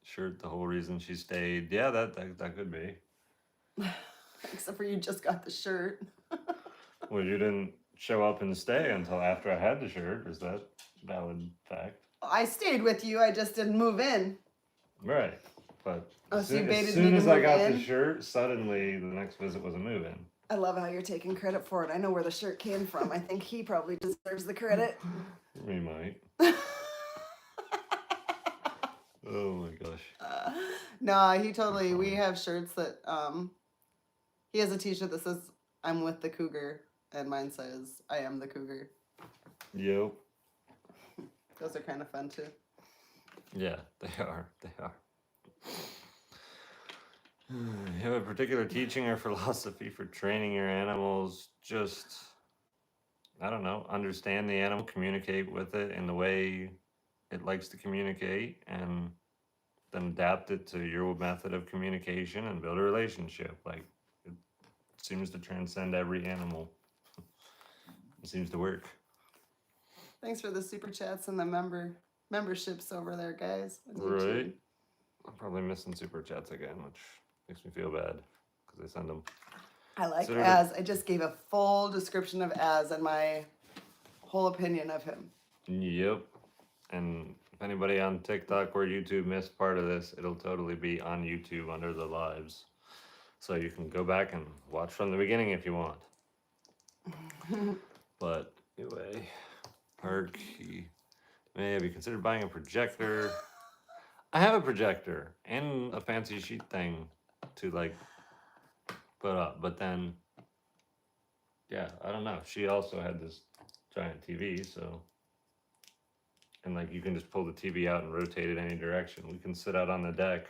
Shirt the whole reason she stayed. Yeah, that could be. Except for you just got the shirt. Well, you didn't show up and stay until after I had the shirt. Is that valid fact? I stayed with you. I just didn't move in. Right. But Oh, as so you soon, baited as, me soon to as I move got in? the shirt, suddenly the next visit was a move-in. I love how you're taking credit for it. I know where the shirt came from. I think he probably deserves the credit. We might. Oh my gosh. Nah, he totally. We have shirts that he has a T-shirt that says "I'm with the cougar," and mine says "I am the cougar." Yep. Those are kind of fun too. Yeah, they are. They are. You have a particular teaching or philosophy for training your animals? Just, I don't know, understand the animal, communicate with it in the way it likes to communicate, and then adapt it to your method of communication and build a relationship. Like, it seems to transcend every animal. It seems to work. Thanks for the super chats and the memberships over there, guys. I need Right. to- I'm probably missing super chats again, which makes me feel bad because I send them. I like Consider- Az. I just gave a full description of Az and my whole opinion of him. Yep. And if anybody on TikTok or YouTube missed part of this, it'll totally be on YouTube under the lives. So you can go back and watch from the beginning if you want. But anyway, Parky, may have you considered buying a projector? I have a projector and a fancy sheet thing to like put up, but then yeah, I don't know. She also had this giant TV, so and like you can just pull the TV out and rotate it any direction. We can sit out on the deck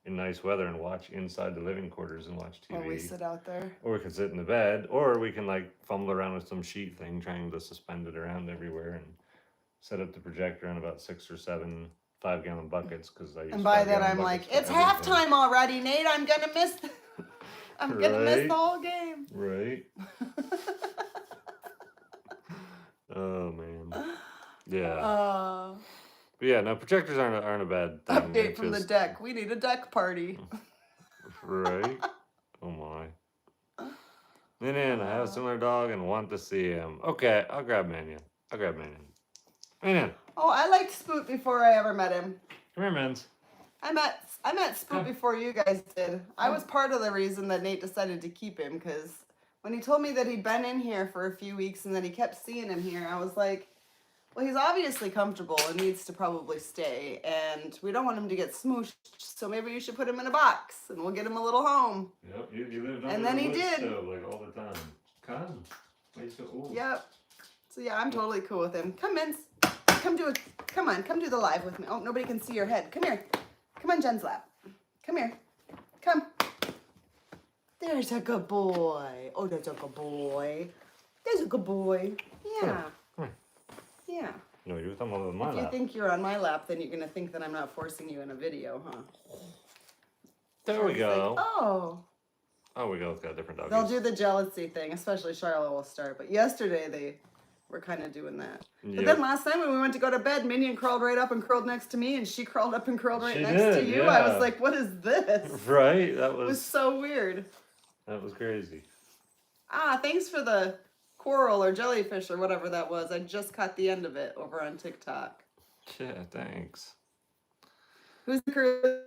in nice weather and watch inside the living quarters and watch TV. While we sit out there. Or we can sit in the bed, or we can like fumble around with some sheet thing, trying to suspend it around everywhere and set up the projector in about 6 or 7 5-gallon buckets because I use. And by then 5-gallon I'm like, buckets it's for everything. halftime already, Nate. I'm gonna miss. I'm gonna miss Right? the whole game. Right. Oh man. Yeah. But yeah. No, projectors aren't a bad thing. Update It from the just- deck. We need a deck party. Right. Oh my. Minion, I have a similar dog and want to see him. Okay, I'll grab Minion. Minion, Oh, I liked Spoot before I ever met him. come here, Mins. I met Spoot Huh. before you guys did. I was part of the reason that Nate decided to keep him because when he told me that he'd been in here for a few weeks and that he kept seeing him here, I was like, well, he's obviously comfortable and needs to probably stay, and we don't want him to get smooshed, so maybe you should put him in a box and we'll get him a little home. Yep, you lived And under then the he wood did. stove like all the time. Come. Wait till, ooh. Yep. So yeah, I'm totally cool with him. Come, Mince. Come do it. Come on, come do the live with me. Oh, nobody can see your head. Come here. Come on, Jen's lap. Come here. Come. There's a good boy. Oh, there's a good boy. There's a good boy. Yeah. Come Yeah. No, you were talking about my If you lap. think you're on my lap, then you're gonna think that I'm not forcing you in a video, huh? There we It's like, go. oh. Oh, we both got different doggies. They'll do the jealousy thing, especially Charlotte will start. But yesterday they were kind of doing that. But Yep. then last night when we went to go to bed, Minion crawled right up and curled next to me, and she crawled up and curled right She next to did, you. I yeah. was like, what is this? Right? That It was was so weird. crazy. Ah, thanks for the coral or jellyfish or whatever that was. I just caught the end of it over on TikTok. Yeah, thanks. Who's the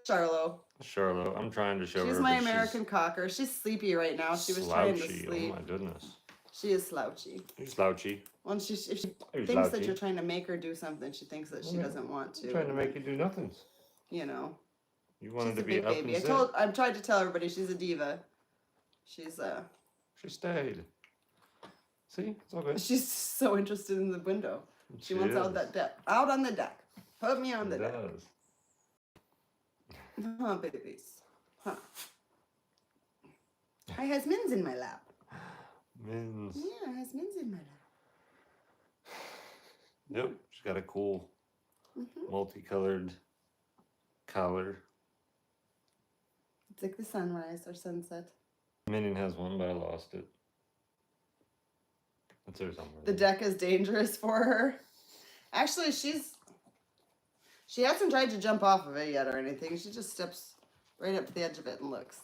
Charlo? Charlotte, I'm trying to show her. She's but my American cocker. She's sleepy right now. She was trying to slouchy. sleep. Oh my goodness. She is slouchy. You're slouchy. Well, if she You're thinks that slouchy. you're trying to make her do something, she thinks that she Yeah. doesn't want to. I'm trying to make you do nothing. You know, You wanted she's to a be big up baby. and I've tried to tell everybody she's a diva. She's She stayed. See? It's all good. she's so interested in the window. She wants is. out that deck. Out on the deck. Put me on She the deck. does. Huh, babies. Huh. I has Mins in my lap. Mins. Yeah, I has Mins in my lap. Yep. She's got a cool Hmm. multicolored collar. It's like the sunrise or sunset. Minion has one, but I lost it. It's there somewhere. The deck is dangerous for her. Actually, she hasn't tried to jump off of it yet or anything. She just steps right up to the edge of it and looks.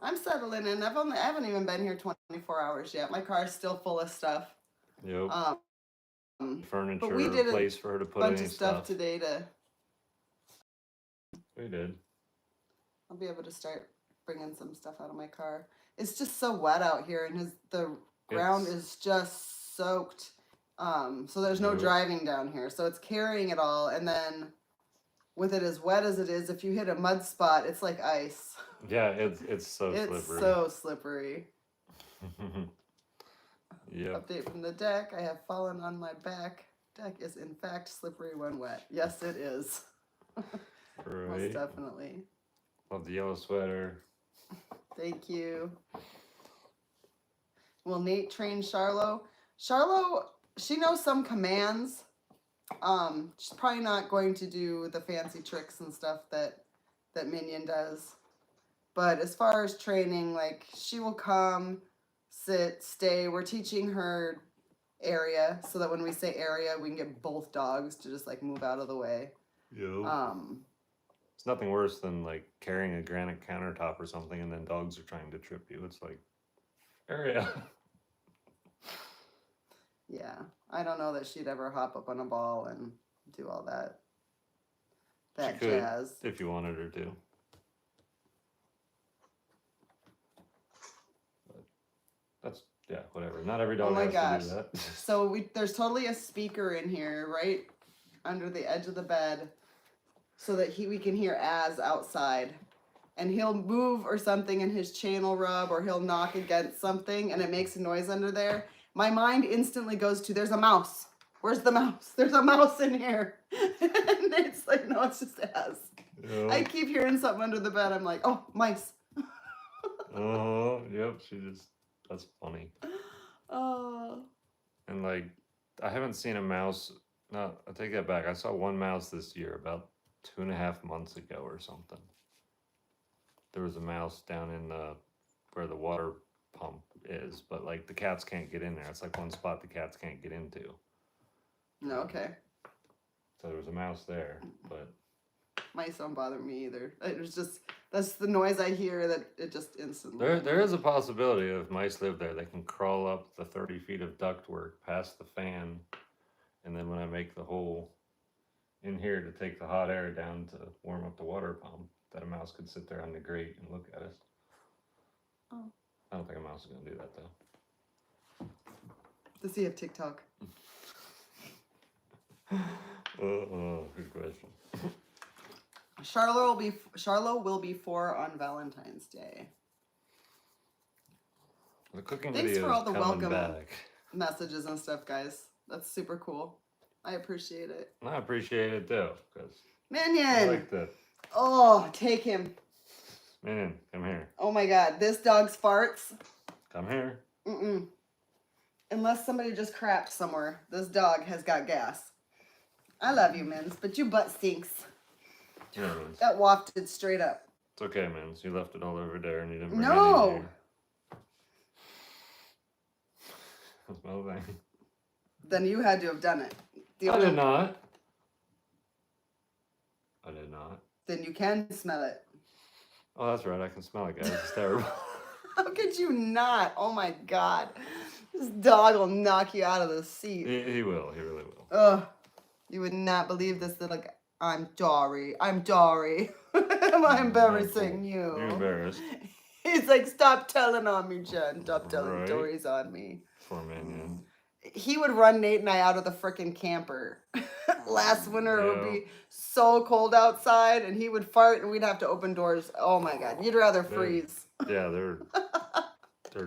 I'm settling in. I haven't even been here 24 hours yet. My car's still full of stuff. Yep. Furniture, but we did a place for her to put bunch any of stuff stuff. today to. We did. I'll be able to start bringing some stuff out of my car. It's just so wet out here, and the ground It's- is just soaked. So there's no Yep. driving down here. So it's carrying it all, and then with it as wet as it is, if you hit a mud spot, it's like ice. Yeah, it's so It's slippery. so slippery. Yep. Update from the deck. I have fallen on my back. Deck is in fact slippery when wet. Yes, it is. Most Right. definitely. Love the yellow sweater. Thank you. Will Nate train Charlo? Charlo, she knows some commands. She's probably not going to do the fancy tricks and stuff that Minion does. But as far as training, like she will come, sit, stay. We're teaching her area so that when we say area, we can get both dogs to just like move out of the way. Yep. It's nothing worse than like carrying a granite countertop or something and then dogs are trying to trip you. It's like area. Yeah, I don't know that she'd ever hop up on a ball and do all that She could, jazz. if you wanted her to. But that's whatever. Not every dog Oh my has gosh. to do that. So there's totally a speaker in here, right under the edge of the bed, so that we can hear Az outside, and he'll move or something, and his chain will rub, or he'll knock against something, and it makes a noise under there. My mind instantly goes to, there's a mouse. Where's the mouse? There's a mouse in here. And it's like, no, it's just Az. Yep. I keep hearing something under the bed. I'm like, oh, mice. Yep. That's funny. Oh. And like I haven't seen a mouse. No, I take that back. I saw one mouse this year about 2.5 months ago or something. There was a mouse down in where the water pump is, but like the cats can't get in there. It's like one spot the cats can't get into. No, okay. So there was a mouse there, but Mice don't bother me either. It was just that's the noise I hear that it just instantly. there is a possibility if mice live there, they can crawl up the 30 feet of ductwork past the fan, and then when I make the hole in here to take the hot air down to warm up the water pump, that a mouse could sit there on the grate and look at us. Oh. I don't think a mouse is gonna do that though. Does he have TikTok? Good question. Charlo will be 4 on Valentine's Day. The cooking Thanks video for all is the coming welcome back. messages and stuff, guys. That's super cool. I appreciate it. I appreciate it too, because I Minion! like the Oh, take him. Minion. Come here. Oh my god, this dog's farts. Come here. Mm-mm. Unless somebody just crapped somewhere, this dog has got gas. I love you, Mins, but your butt stinks. Yeah, Mins. That wafted straight up. It's okay, Mins. You left it all over there and you didn't bring it in No! here. Smell thing. Then you had to have done it. I did not. I did not. Then you can smell it. Oh, that's right. I can smell it, guys. It's terrible. How could you not? Oh my god. This dog will knock you out of the seat. He will. He really will. Ugh. You would not believe this. They're like, I'm Dory. I'm Dory. Am I embarrassing you? You're embarrassed. He's like, stop telling on me, Jen. Stop telling Right. stories on me. Poor Minion. He would run Nate and I out of the frickin' camper. Last winter, it would be so cold outside, and he would fart, and we'd have to open doors. Oh my god, you'd rather freeze. Yeah, they're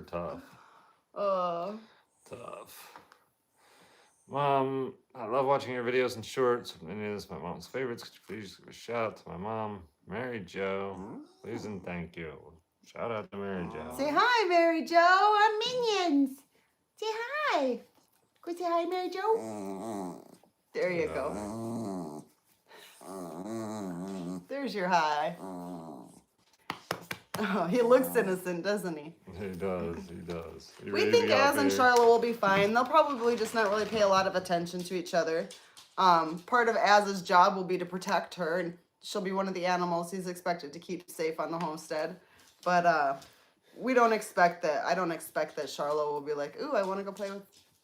tough. Tough. Mom, I love watching your videos and shorts. Minion is my mom's favorites. Could you please give a shout out to my mom, Mary Jo? Please and thank you. Shout out to Mary Jo. Say hi, Mary Jo. I'm Minions. Say hi. Go say hi, Mary Jo. There you go. There's your hi. Oh, he looks innocent, doesn't he? He does. He does. You We ready to think be out Az and there? Charlotte will be fine. They'll probably just not really pay a lot of attention to each other. Part of Az's job will be to protect her, and she'll be one of the animals he's expected to keep safe on the homestead. But we don't expect that. I don't expect that Charlotte will be like, ooh, I want to go play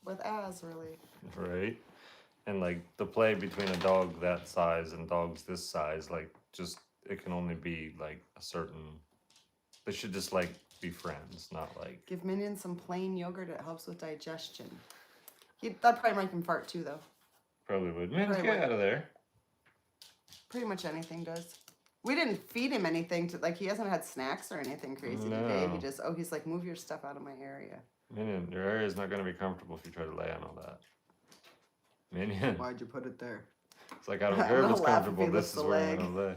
with Az, really. Right. And like the play between a dog that size and dogs this size, like just it can only be like a certain. They should just like be friends, not like. Give Minion some plain yogurt. It helps with digestion. That'd probably make him fart too, though. Probably would. Man, Probably get would. out of there. Pretty much anything does. We didn't feed him anything to he hasn't had snacks or anything crazy today. He No. just he's like, move your stuff out of my area. Minion, your area is not going to be comfortable if you try to lay on all that. Minion, Why'd you put it there? it's like I don't I'm care if gonna it's laugh if comfortable. he This lifts is the where I'm leg. going to lay.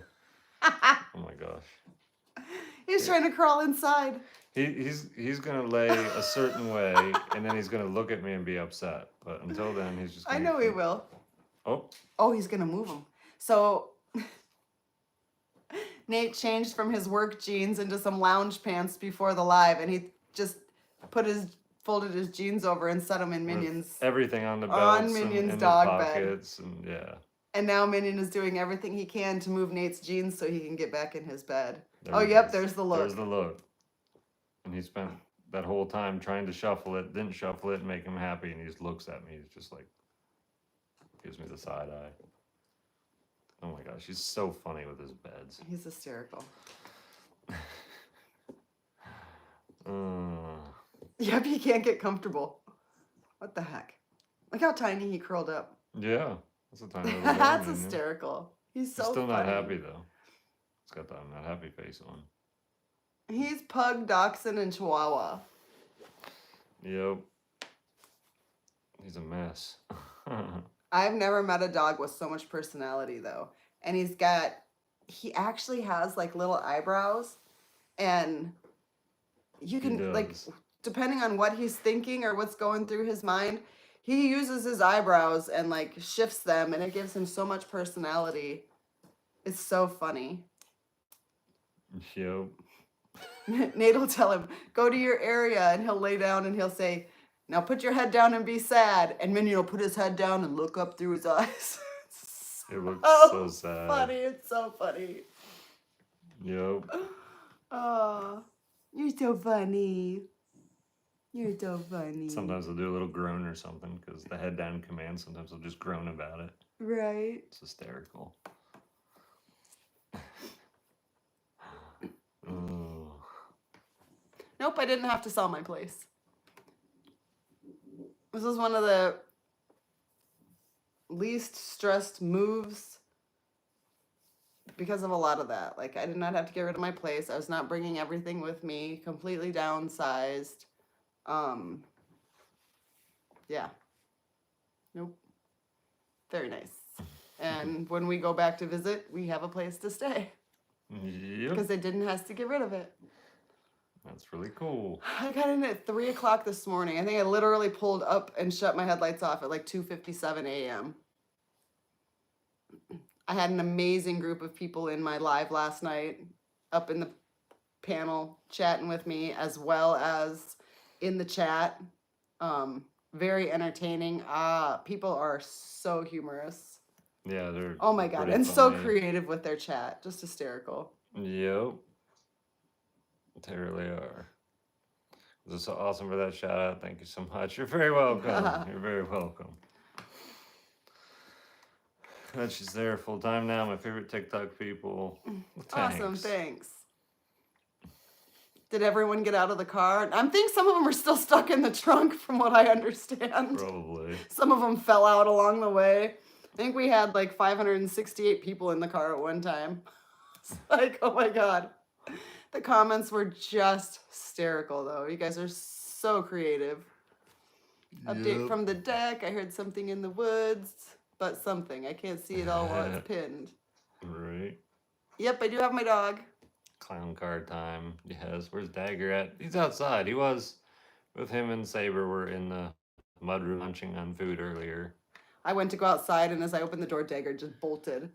Oh my gosh. He's trying to crawl inside. He's gonna lay a certain way, and then he's gonna look at me and be upset. But until then, he's just. I Gonna know he will. Oh, Oh, he's gonna move him. So Nate changed from his work jeans into some lounge pants before the live, and he just folded his jeans over and set them in with Minions. everything on the On belts Minion's and dog the bed. pockets, and yeah. And now Minion is doing everything he can to move Nate's jeans so he can get back in his bed. There Oh, it yep, is. there's the look. There's the look. And he spent that whole time trying to shuffle it, didn't shuffle it, and make him happy, and he just looks at me. He's just like, gives me the side eye. Oh my gosh, he's so funny with his beds. He's hysterical. Yep, he can't get comfortable. What the heck? Look how tiny he curled up. Yeah, that's a tiny little dog, That's man, yeah. hysterical. He's so He's still not funny. happy though. He's got that not happy face on. He's pug, dachshund, and chihuahua. Yep. He's a mess. I've never met a dog with so much personality though. And he actually has like little eyebrows, and you can like, does. depending on what he's thinking or what's going through his mind, he uses his eyebrows and like shifts them, and it gives him so much personality. It's so funny. Yep. Nate will tell him, go to your area, and he'll lay down and he'll say, now put your head down and be sad. And Minion will put his head down and look up through his eyes. It looks Oh, so sad. funny. It's so funny. Yep. Oh, you're so funny. You're so funny. Sometimes they'll do a little groan or something because the head down command. Sometimes they'll just groan about it. Right. It's hysterical. Oh. Nope, I didn't have to sell my place. This was one of the least stressed moves because of a lot of that. Like, I did not have to get rid of my place. I was not bringing everything with me. Completely downsized. Yeah. Nope. Very nice. And when we go back to visit, we have a place to stay Yep. because they didn't have to get rid of it. That's really cool. I got in at 3 o'clock this morning. I think I literally pulled up and shut my headlights off at like 2:57 a.m. I had an amazing group of people in my live last night, up in the panel chatting with me, as well as in the chat. Very entertaining. People are so humorous. Yeah, they're. Oh my god, pretty and so funny. creative with their chat. Just hysterical. Yep. They really are. This is so awesome for that shout out. Thank you so much. You're very welcome. You're very welcome. Glad she's there full time now. My favorite TikTok people. Awesome, Thanks. thanks. Did everyone get out of the car? I think some of them are still stuck in the trunk, from what I understand. Probably. Some of them fell out along the way. I think we had like 568 people in the car at one time. It's like, oh my god. The comments were just hysterical, though. You guys are so creative. Update from the deck. I heard something in the woods, but something. I can't see it all while it's pinned. Right. Yep, I do have my dog. Clown car time. Yes. Where's Dagger at? He's outside. He was with him and Saber were in the mudroom munching on food earlier. I went to go outside, and as I opened the door, Dagger just bolted.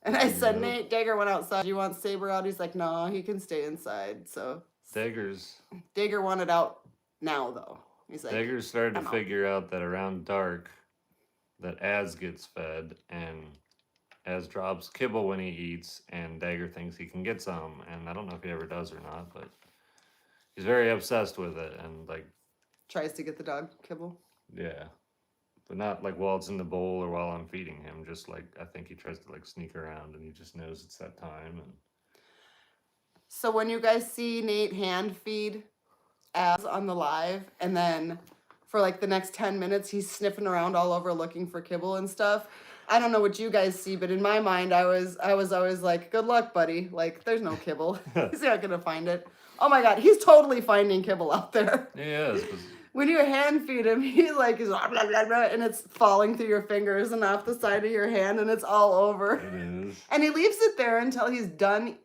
And I said, Yep. Nate, Dagger went outside. Do you want Saber out? He's like, no, he can stay inside. So Dagger's Dagger wanted out now, though. He's like, Dagger started to I'm out. figure out that around dark that Az gets fed and Az drops kibble when he eats and Dagger thinks he can get some, and I don't know if he ever does or not, but he's very obsessed with it and like tries to get the dog kibble. yeah. But not like while it's in the bowl or while I'm feeding him, just like I think he tries to like sneak around and he just knows it's that time and So when you guys see Nate hand feed Az on the live, and then for like the next 10 minutes, he's sniffing around all over looking for kibble and stuff. I don't know what you guys see, but in my mind, I was always like, good luck, buddy. Like, there's no kibble. He's not going to find it. Oh my God, he's totally finding kibble out there. he is. 'Cause When you hand feed him, he like is blah, blah, blah, blah, and it's falling through your fingers and off the side of your hand, and it's all over. it is. And he leaves it there until he's done,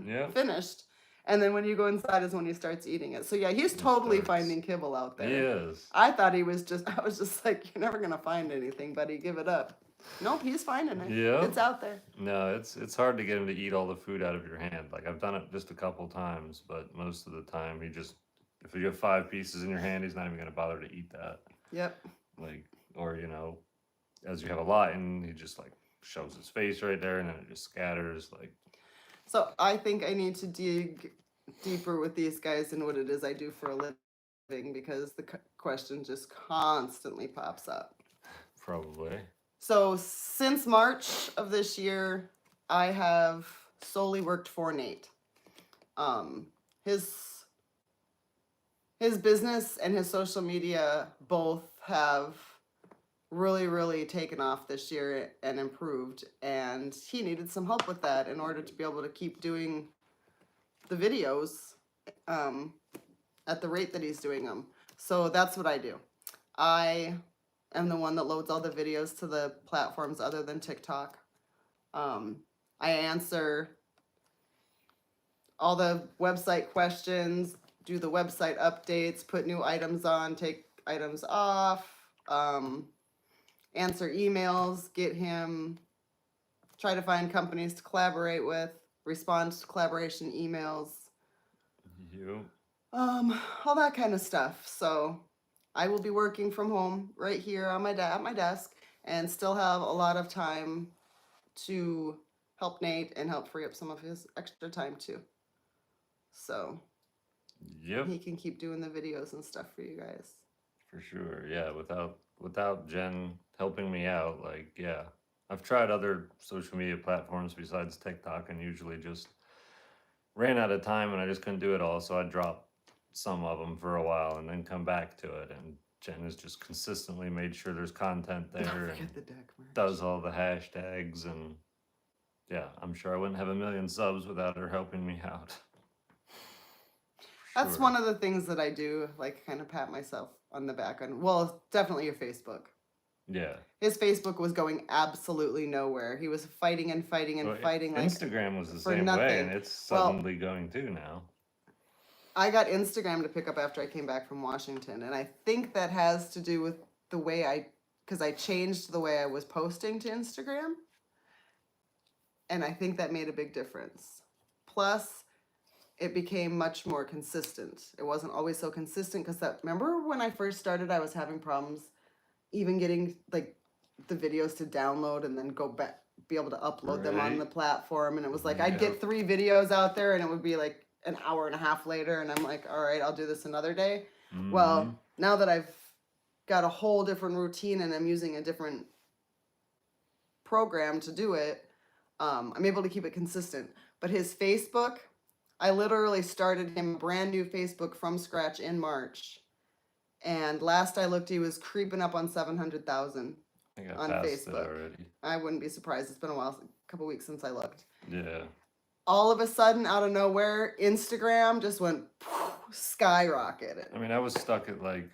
Yeah. finished. And then when you go inside is when he starts eating it. So yeah, he's totally starts. finding kibble out there. He is. I thought he was just, I was just like, you're never gonna find anything, buddy. Give it up. Nope, he's finding it. Yeah. It's out there. No, it's hard to get him to eat all the food out of your hand. Like I've done it just a couple times, but most of the time he just if you have 5 pieces in your hand, he's not even gonna bother to eat that. Yep. Like or you know, as you have a lot and he just like shows his face right there and then it just scatters like So I think I need to dig deeper with these guys and what it is I do for a living, because the question just constantly pops up. probably. So since March of this year, I have solely worked for Nate. His business and his social media both have really taken off this year and improved, and he needed some help with that in order to be able to keep doing the videos at the rate that he's doing them. So that's what I do. I am the one that loads all the videos to the platforms other than TikTok. I answer all the website questions, do the website updates, put new items on, take items off, answer emails, get him, try to find companies to collaborate with, respond to collaboration emails, You. all that kind of stuff. So I will be working from home right here on at my desk and still have a lot of time to help Nate and help free up some of his extra time too. So Yep. he can keep doing the videos and stuff for you guys. For sure. Yeah. Without Jen helping me out, like, yeah. I've tried other social media platforms besides TikTok and usually just ran out of time and I just couldn't do it all. So I dropped some of them for a while and then come back to it. And Jen has just consistently made sure there's content Don't there and forget the deck merch. does all the hashtags. And yeah, I'm sure I wouldn't have 1 million subs without her helping me out. That's one of the things that I do, like kind of pat myself on the back on. Well, definitely your Facebook. Yeah. His Facebook was going absolutely nowhere. He was fighting and fighting and Well, fighting. Like Instagram was the for same way, nothing. and it's Well- suddenly going too now. I got Instagram to pick up after I came back from Washington, and I think that has to do with the way because I changed the way I was posting to Instagram, and I think that made a big difference. Plus, it became much more consistent. It wasn't always so consistent because remember when I first started, I was having problems even getting like the videos to download and then go back, be able to upload them on Right. the platform, and it was like I'd Yep. get 3 videos out there, and it would be like an hour and a half later, and I'm like, all right, I'll do this another day. Mhm. Well, now that I've got a whole different routine and I'm using a different program to do it, I'm able to keep it consistent. But his Facebook, I literally started him a brand new Facebook from scratch in March. And last I looked, he was creeping up on 700,000. I think I on passed Facebook. it already. I wouldn't be surprised. It's been a while, a couple weeks since I looked. Yeah. All of a sudden, out of nowhere, Instagram just went skyrocketed. I mean, I was stuck at like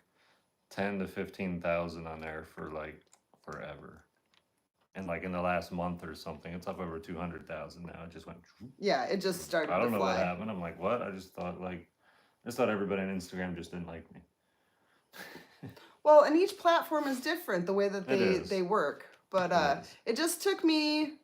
10 to 15,000 on there for like forever. And like in the last month or something, it's up over 200,000 now. It just went. Yeah, it just started I don't to know fly. what happened. I'm like, what? I just thought everybody on Instagram just didn't like me. Well, and each platform is different the way that It is. they work. But It is. it just took me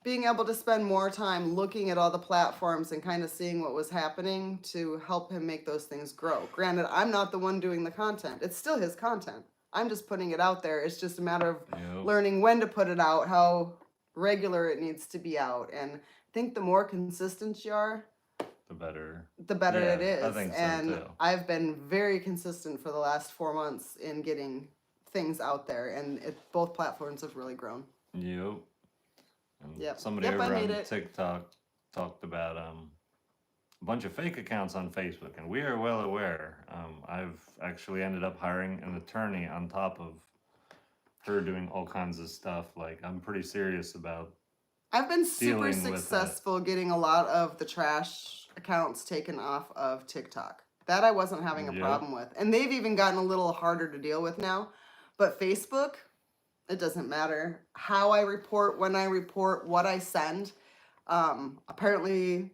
being able to spend more time looking at all the platforms and kind of seeing what was happening to help him make those things grow. Granted, I'm not the one doing the content. It's still his content. I'm just putting it out there. It's just a matter of Yep. learning when to put it out, how regular it needs to be out. And I think the more consistent you are, The better. the better it Yeah, I is. think so, And too. I've been very consistent for the last 4 months in getting things out there, and both platforms have really grown. Yep. And Yep. somebody Yep, I over on made it. TikTok talked about a bunch of fake accounts on Facebook, and we are well aware. I've actually ended up hiring an attorney on top of her doing all kinds of stuff. Like, I'm pretty serious about. I've been super Dealing with that. successful getting a lot of the trash accounts taken off of TikTok. That I wasn't having a Yep. problem with. And they've even gotten a little harder to deal with now. But Facebook, it doesn't matter how I report, when I report, what I send. Apparently,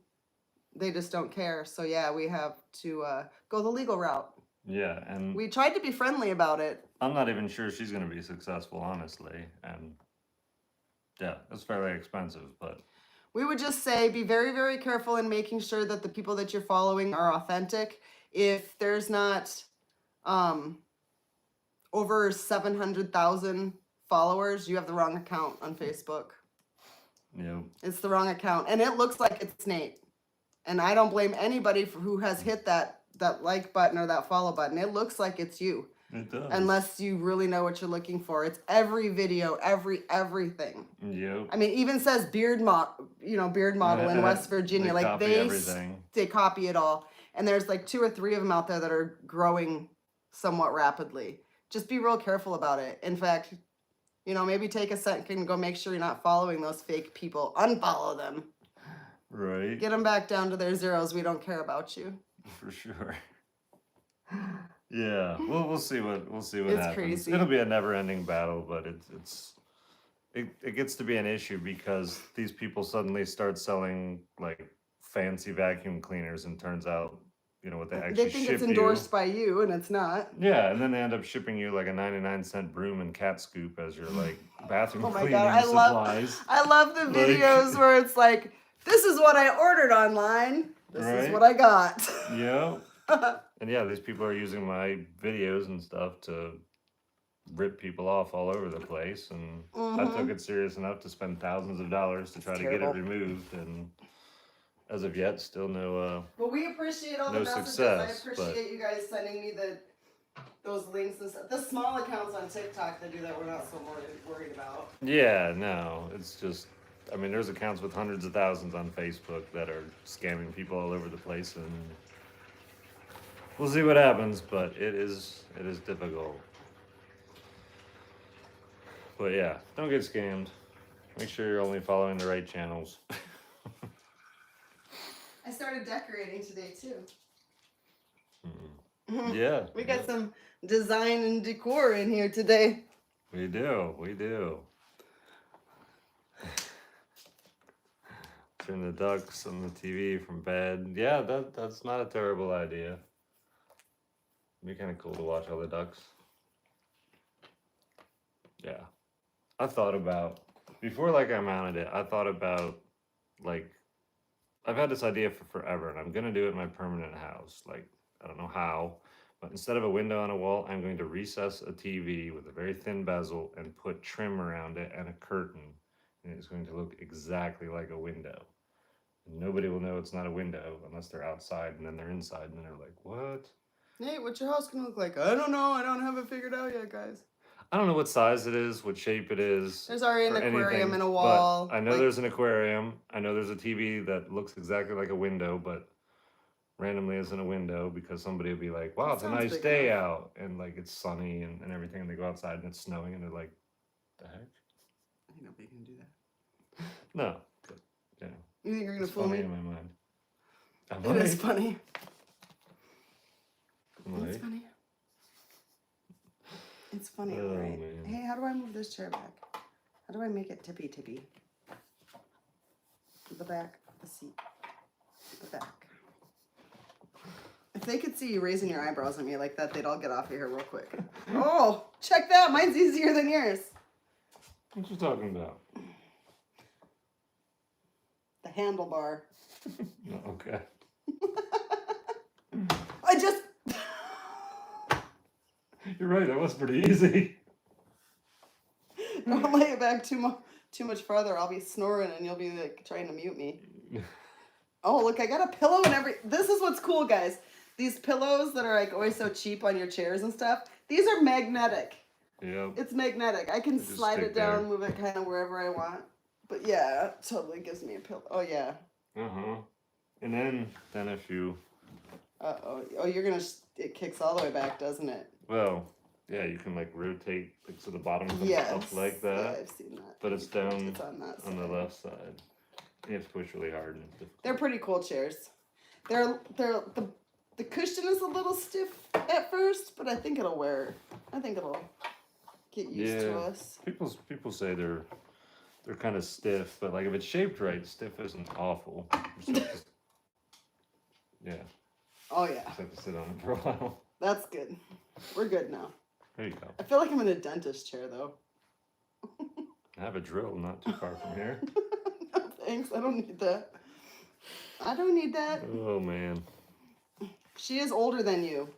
they just don't care. So yeah, we have to go the legal route. Yeah, and We tried to be friendly about it. I'm not even sure she's going to be successful, honestly. And yeah, it's fairly expensive, but We would just say be very, very careful in making sure that the people that you're following are authentic. If there's not over 700,000 followers, you have the wrong account on Facebook. It's the wrong account. And it looks like it's Nate. And I don't blame anybody who has hit that like button or that follow button. It looks like it's you. it does. Unless you really know what you're looking for. It's every video, everything. Yep. I mean, even says beard model in West Virginia. They Like copy everything. they copy it all. And there's like 2 or 3 of them out there that are growing somewhat rapidly. Just be real careful about it. In fact, maybe take a second and go make sure you're not following those fake people. Unfollow them. Right. Get them back down to their zeros. We don't care about you. For sure. Yeah. We'll see what It's happens. crazy. It'll be a never-ending battle, but it gets to be an issue because these people suddenly start selling like fancy vacuum cleaners, and turns out what they actually They think ship it's endorsed by you, and it's not. you. Yeah, and then they end up shipping you like a 99-cent broom and cat scoop as your like bathroom Oh my cleaning god, supplies. I love the Like- videos where it's like, this is what I ordered online. This is Right? what I got. Yeah. And yeah, these people are using my videos and stuff to rip people off all over the place, and I took it serious enough to spend thousands of dollars to try to get it terrible. removed, and as of yet, still no. But we appreciate all the No messages. success, I appreciate you guys sending me those links and stuff. The small accounts on TikTok that do that, we're not so worried about. Yeah, no, it's just. I mean, there's accounts with hundreds of thousands on Facebook that are scamming people all over the place, and we'll see what happens. But it is difficult. But yeah, don't get scammed. Make sure you're only following the right channels. I started decorating today too. Yeah. We got some design and decor in here today. We do. Turn the ducks on the TV from bed. Yeah, that's not a terrible idea. It'd be kind of cool to watch all the ducks. Yeah. I thought about, before like I mounted it, I thought about like, I've had this idea for forever, and I'm going to do it in my permanent house. Like, I don't know how, but instead of a window on a wall, I'm going to recess a TV with a very thin bezel and put trim around it and a curtain. And it's going to look exactly like a window. And nobody will know it's not a window unless they're outside, and then they're inside, and then they're like, what? Nate, what's your house gonna look like? I don't know. I don't have it figured out yet, guys. I don't know what size it is, what shape it is. There's already an or aquarium anything, in a but wall. I know like- there's an aquarium. I know there's a TV that looks exactly like a window, but randomly isn't a window because somebody will be like, wow, That it's a sounds nice big day enough. out. And like it's sunny and everything. And they go outside and it's snowing and they're like, the heck? Ain't nobody can do that. No. But, yeah. You think you're gonna It's fool funny me? in my mind. It is funny. Am It's I? funny. It's funny, Oh, right? man. Hey, how do I move this chair back? How do I make it tippy? The back of the seat. The back. If they could see you raising your eyebrows at me like that, they'd all get off of here real quick. Oh, check that. Mine's easier than yours. What you talking about? The handlebar. No, okay. I just... You're right. That was pretty easy. Don't lay it back too much farther. I'll be snoring and you'll be like trying to mute me. Oh, look, I got a pillow and this is what's cool, guys. These pillows that are like always so cheap on your chairs and stuff, these are magnetic. Yep. It's magnetic. I can They just slide stick it down, there. move it kind of wherever I want. But yeah, it totally gives me a pillow. Oh yeah. Uh-huh. And then if you, Uh-oh. Oh, it kicks all the way back, doesn't it? well, yeah, you can like rotate like to the bottom comes Yes. up like Yeah, that, I've seen that. but it's down It's on that side. on the left side. You have to push really hard and it's difficult. They're pretty cool chairs. The cushion is a little stiff at first, but I think it'll wear. I think it'll get used to Yeah. us. People say they're kind of stiff, but like if it's shaped right, stiff isn't awful. You just have to- yeah, Oh yeah, just have to sit on it for a while. that's good. We're good now. There you go. I feel like I'm in a dentist chair though. I have a drill not too far from here. No thanks, I don't need that. I don't need that. Oh man. She is older than you.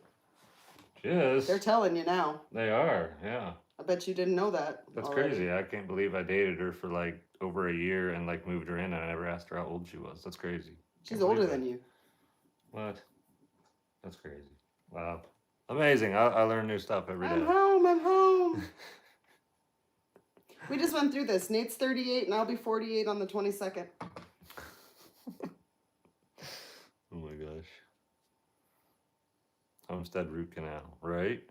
Yes. They're telling you now. They are, yeah. I bet you didn't know that. That's already. crazy. I can't believe I dated her for like over a year and like moved her in and I never asked her how old she was. That's crazy. She's older than you. What? That's crazy. Wow. Amazing. I learn new stuff every day. I'm home. We just went through this. Nate's 38 and I'll be 48 on the 22nd. Oh my gosh. Homestead root canal, right?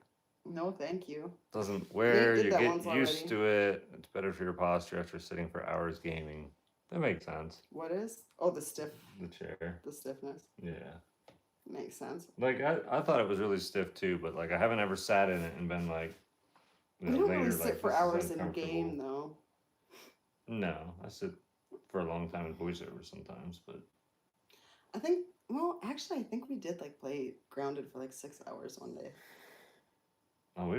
No, thank you. Doesn't wear, did you that get once used already. to it. It's better for your posture after sitting for hours gaming. That makes sense. What is? Oh, the The chair. stiffness. Yeah. Makes sense. Like I thought it was really stiff too, but like I haven't ever sat in it and been like You don't later, really like, sit for this is hours in uncomfortable. game though. No, I sit for a long time in voiceover sometimes, but I think Well, actually, I think we did like play Grounded for like 6 hours one day. Oh,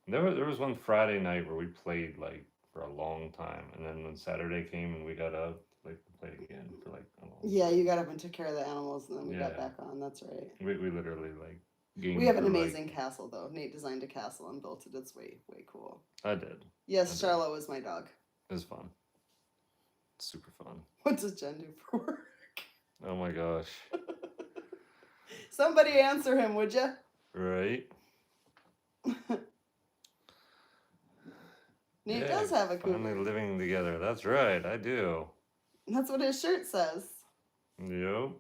there was one Friday night where we played like for a long time, and then when Saturday came and we got up, like we played again for like a long Yeah, time. you got up and took care of the animals, and then we got Yeah. back on. That's right. We literally like gamed We have an for, amazing castle, though. Nate designed a castle and built it. It's way cool. I did. Yes, I did. Charlotte was my dog. It was fun. Super fun. What does Jen do for work? Oh my gosh. Somebody answer him, would you? Right? Nate Yeah, does have a finally cougar. living together. That's right, I do. That's what his shirt says. Yep.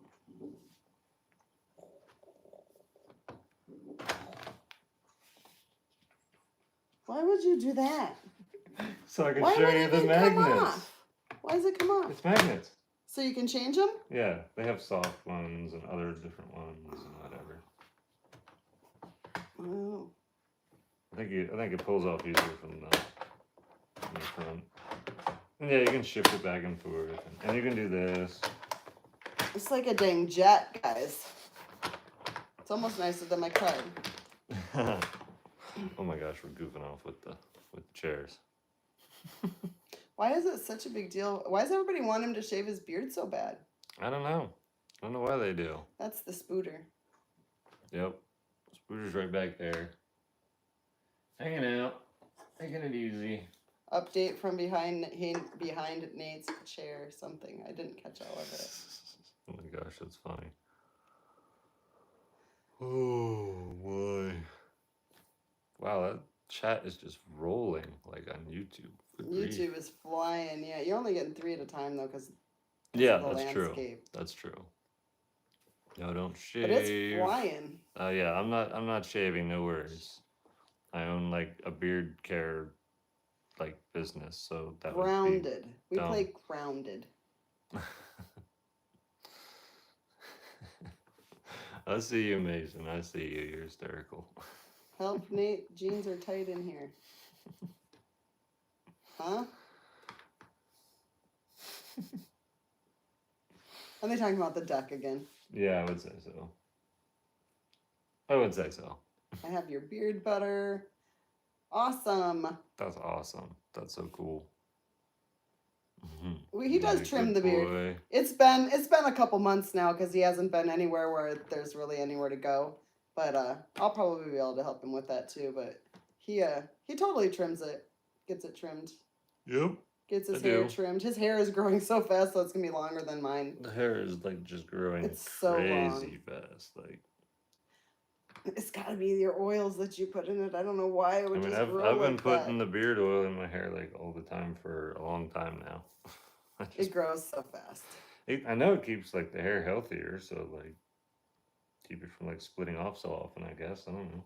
Why would you do that? So I can Why show would you it the even come magnets. off? Why does it come off? It's magnets. So you can change them? Yeah, they have soft ones and other different ones and whatever. Oh. I think it pulls off easier from the front. And yeah, you can shift it back and forth, and you can do this. It's like a dang jet, guys. It's almost nicer than my card. Oh my gosh, we're goofing off with the chairs. Why is it such a big deal? Why does everybody want him to shave his beard so bad? I don't know. I don't know why they do. That's the spooter. Yep. Spooter's right back there. Hanging out. Taking it easy. Update from behind Nate's chair. Something. I didn't catch all of it. Oh my gosh, that's funny. Oh boy. Wow, that chat is just rolling like on YouTube. Good grief. YouTube is flying. Yeah, you're only getting 3 at a time though, because Yeah, the that's true. landscape. That's true. No, don't shave. But it's flying. Yeah, I'm not shaving, no worries. I own like a beard care like business, so that Grounded. We dumb. play Grounded. would be I see you, Mason. I see you. You're hysterical. Help, Nate. Jeans are tight in here. Huh? Are they talking about the duck again? Yeah, I would say so. I would say so. I have your beard butter. Awesome. That's awesome. That's so cool. Well, he does Yeah, trim good the beard. boy. It's been a couple months now because he hasn't been anywhere where there's really anywhere to go. But I'll probably be able to help him with that too. But he totally trims it, gets it trimmed, Yep. gets his I hair do. trimmed. His hair is growing so fast, so it's gonna be longer than mine. The hair is like just growing It's so crazy fast. Like It's gotta be your oils that you put in it. I don't know why it would just I've grow been like putting that. the beard oil in my hair like all the time for a long time now. It grows so fast. I know it keeps like the hair healthier, so like keep it from like splitting off so often. I guess I don't know.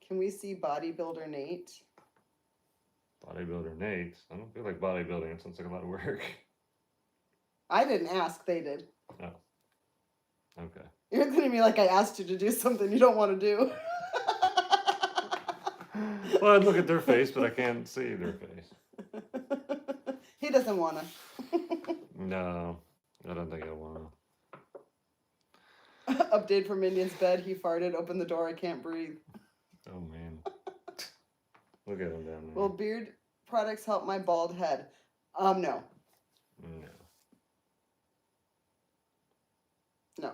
Can we see bodybuilder Nate? Bodybuilder Nate. I don't feel like bodybuilding. It sounds like a lot of work. I didn't ask. They did. Oh. Okay. You're looking at me like I asked you to do something you don't want to do. Well, I'd look at their face, but I can't see their face. He doesn't want to. No, I don't think I want to. Update from Indian's bed. He farted. Open the door. I can't breathe. Oh man. Look at him down there. Will beard products help my bald head? No. No. No.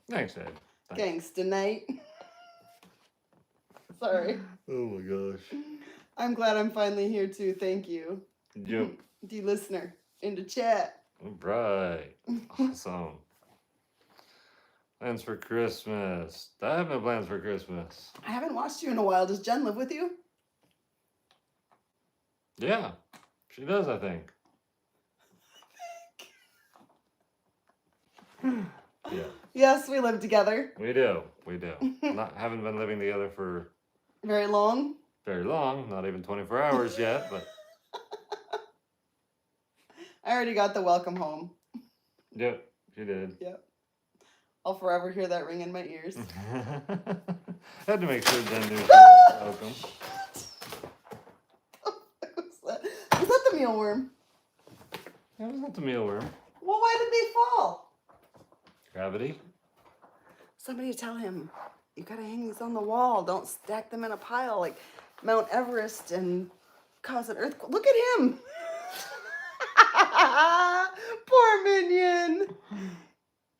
Thanks, Ed. Thanks. Gangsta Night. Sorry. Oh my gosh. I'm glad I'm finally here too. Thank you. Yep. The listener in the chat. All right. Awesome. Plans for Christmas. I have no plans for Christmas. I haven't watched you in a while. Does Jen live with you? Yeah, she does, I think. Yeah, Yes, we live together. we do. We do. Haven't been living together for Very long. very long, not even 24 hours yet, but I already got the welcome home. yep, she did. Yep. I'll forever hear that ring in my ears. Had to make sure Jen knew she was welcome. a mealworm. That was not the mealworm. Well, why did they fall? Gravity? Somebody tell him, you gotta hang these on the wall. Don't stack them in a pile like Mount Everest and cause an earthquake. Look at him. Poor minion.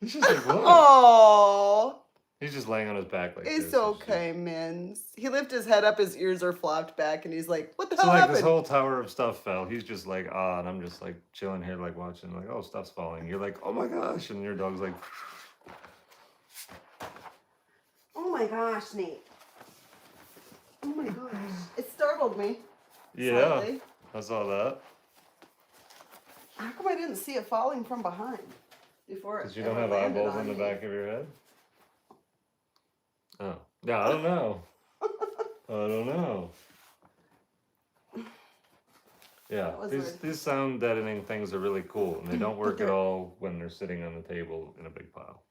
He's just like, what? Oh, He's just laying on his back like it's this. okay, Mins. He lifted his head up, his ears are flopped back, and he's like, what the So hell like happened? this whole tower of stuff fell. He's just like, ah, and I'm just like chilling here, like watching, like, oh, stuff's falling. You're like, oh my gosh, and your dog's like, Oh my gosh, Nate. Oh my gosh. It startled me. yeah, Slightly. I saw that. How come I didn't see it falling from behind before it Because you don't ever have landed eyeballs on in the me? back of your head. Oh, yeah, I don't know. I don't know. Yeah, That was these weird. these sound deadening things are really cool, and they don't work at they're- all when they're sitting on the table in a big pile.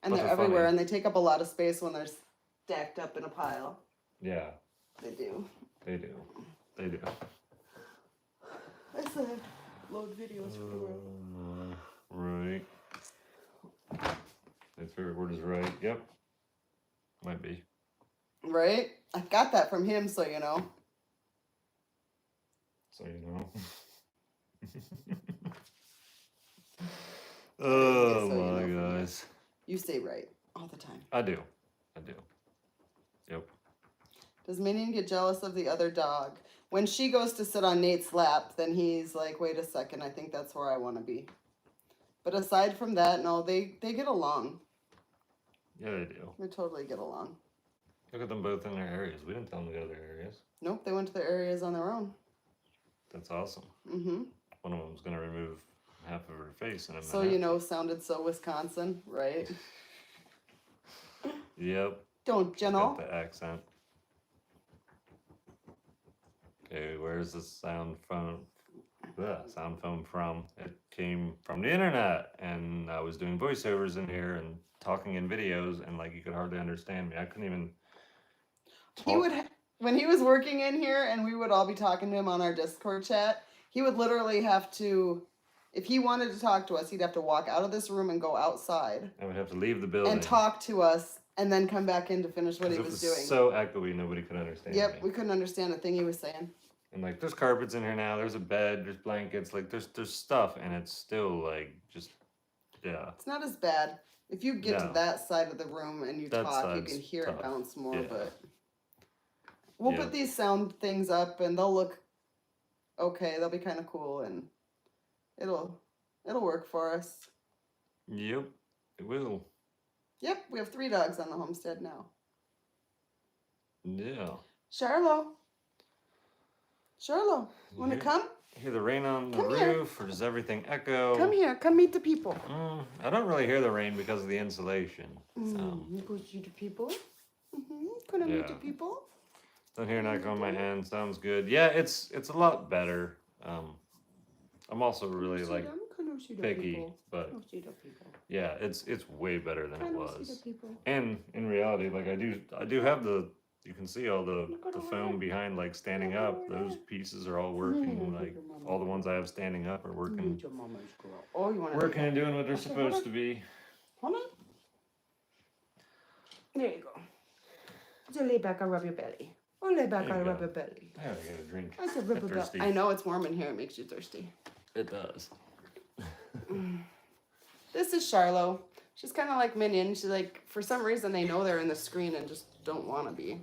And But they're they're everywhere, funny. and they take up a lot of space when they're stacked up in a pile. Yeah, They do. they do. They do. I still have to load videos for tomorrow. Right. My favorite word is right. Yep. Might be. Right? I got that from him, so you know. So you know. So Oh you know my from you. guys. You say right all the time. I do. I do. Yep. Does Minion get jealous of the other dog? When she goes to sit on Nate's lap, then he's like, wait a second, I think that's where I want to be. But aside from that, no, they get along. Yeah, they do. They totally get along. Look at them both in their areas. We didn't tell them to go to their areas. Nope, they went to their areas on their own. That's awesome. Mm-hmm. One of them's gonna remove half of her face in a minute. So, you know, sounded so Wisconsin, right? Yep. Don't you Got know? the accent. Okay, where's this sound from? Sound phone from? It came from the internet, and I was doing voiceovers in here and talking in videos, and like you could hardly understand me. I couldn't even. He would, when he was working in here and we would all be talking to him on our Discord chat, he would literally have to, if he wanted to talk to us, he'd have to walk out of this room and go outside I would have to leave the building. and talk to us and then come back in to finish what 'cause he it was doing. so echoey, nobody could understand Yep, me. we couldn't understand a thing he was saying. And like, there's carpets in here now. There's a bed. There's blankets. Like, there's stuff, and it's still like just, yeah. It's not as bad. If you get to No. that side of the room and you That talk, you side's can hear tough. it bounce more, Yeah. but we'll Yeah. put these sound things up and they'll look okay. They'll be kind of cool and it'll work for us. Yep, it will. Yep, we have 3 dogs on the homestead now. Yeah. Charlo, wanna You come? Hear the rain on the Come here. roof, or does everything echo? Come here, come meet the people. I don't really hear the rain because of the insulation. Go see the people. Gonna meet the Yeah. people. Don't hear an echo on my end. Sounds good. Yeah, it's a lot better. I'm also really like picky, but see the people. yeah, it's way better than it See the was. people. And in reality, like I do have the. You can see all the Look at foam that. behind, like standing Look at up. Those that. pieces are all working. Like all the ones I have standing up are working, Your mama's girl. Oh, you want to working and doing what they're Okay, hold supposed on. to be. Hold on. There you go. Just lay back and rub your belly. Oh, lay back There you and rub go. your belly. I gotta get a drink. I said rub I'm your belly. thirsty. I know it's warm in here. It makes you thirsty. It does. This is Charlo. She's kind of like Minion. She's like, for some reason, they know they're in the screen and just don't want to be.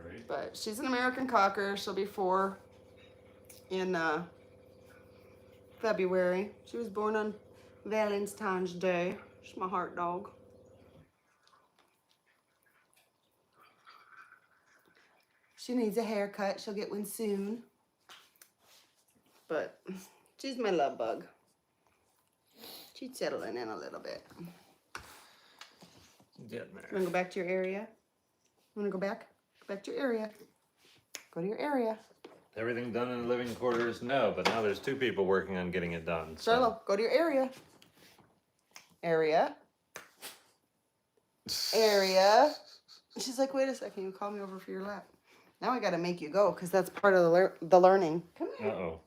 Right. But she's an American Cocker. She'll be 4 in February. She was born on Valentine's Day. She's my heart dog. She needs a haircut. She'll get one soon. But she's my love bug. She's settling in a little bit. Getting You there. wanna go back to your area? You wanna go back? Go back to your area. Go to your area. Everything done in the living quarters? No, but now there's 2 people working on getting it done. So. Charlo, go to your area. Area. Area. She's like, wait a second, you call me over for your lap. Now I gotta make you go, because that's part of the learning. Come here. Uh-oh.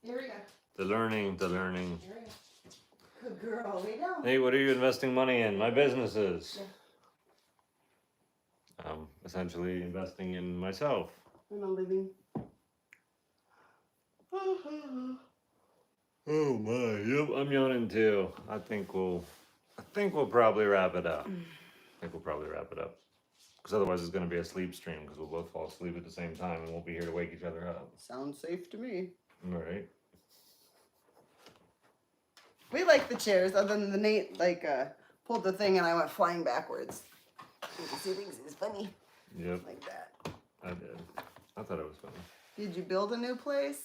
Here we go. The learning. Here we go. Good girl. Lay down. Hey, what are you investing money in? My businesses. Essentially investing in myself. In a living. Oh my, yep, I'm yawning too. I think we'll probably wrap it up. Because otherwise it's going to be a sleep stream because we'll both fall asleep at the same time and won't be here to wake each other up. Sounds safe to me. All right. We like the chairs, other than the Nate pulled the thing and I went flying backwards. You can see things is funny. Yep, Like that. I did. I thought it was funny. Did you build a new place?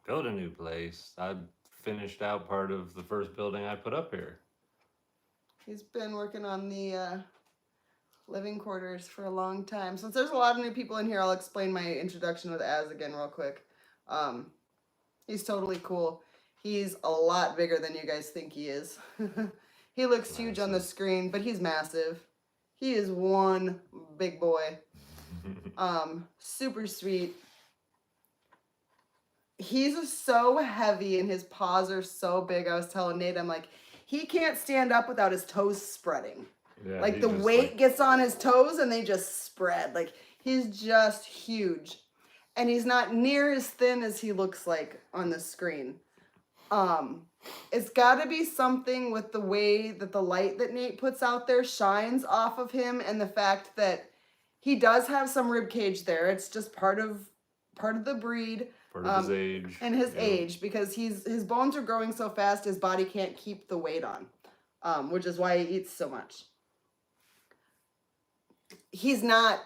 Build a new place. I finished out part of the first building I put up here. He's been working on the living quarters for a long time. Since there's a lot of new people in here, I'll explain my introduction with Az again real quick. He's totally cool. He's a lot bigger than you guys think he is. He looks huge on the screen, but he's massive. He is one big boy. Super sweet. He's so heavy and his paws are so big. I was telling Nate, I'm like, he can't stand up without his toes spreading. Yeah, Like he the just, weight gets on his toes and they just spread. Like he's just huge. And he's not near as thin as he looks like on the screen. It's got to be something with the way that the light that Nate puts out there shines off of him, and the fact that he does have some rib cage there. It's just part of the breed. part of his age. And his Yep. age, because his bones are growing so fast, his body can't keep the weight on, which is why he eats so much. He's not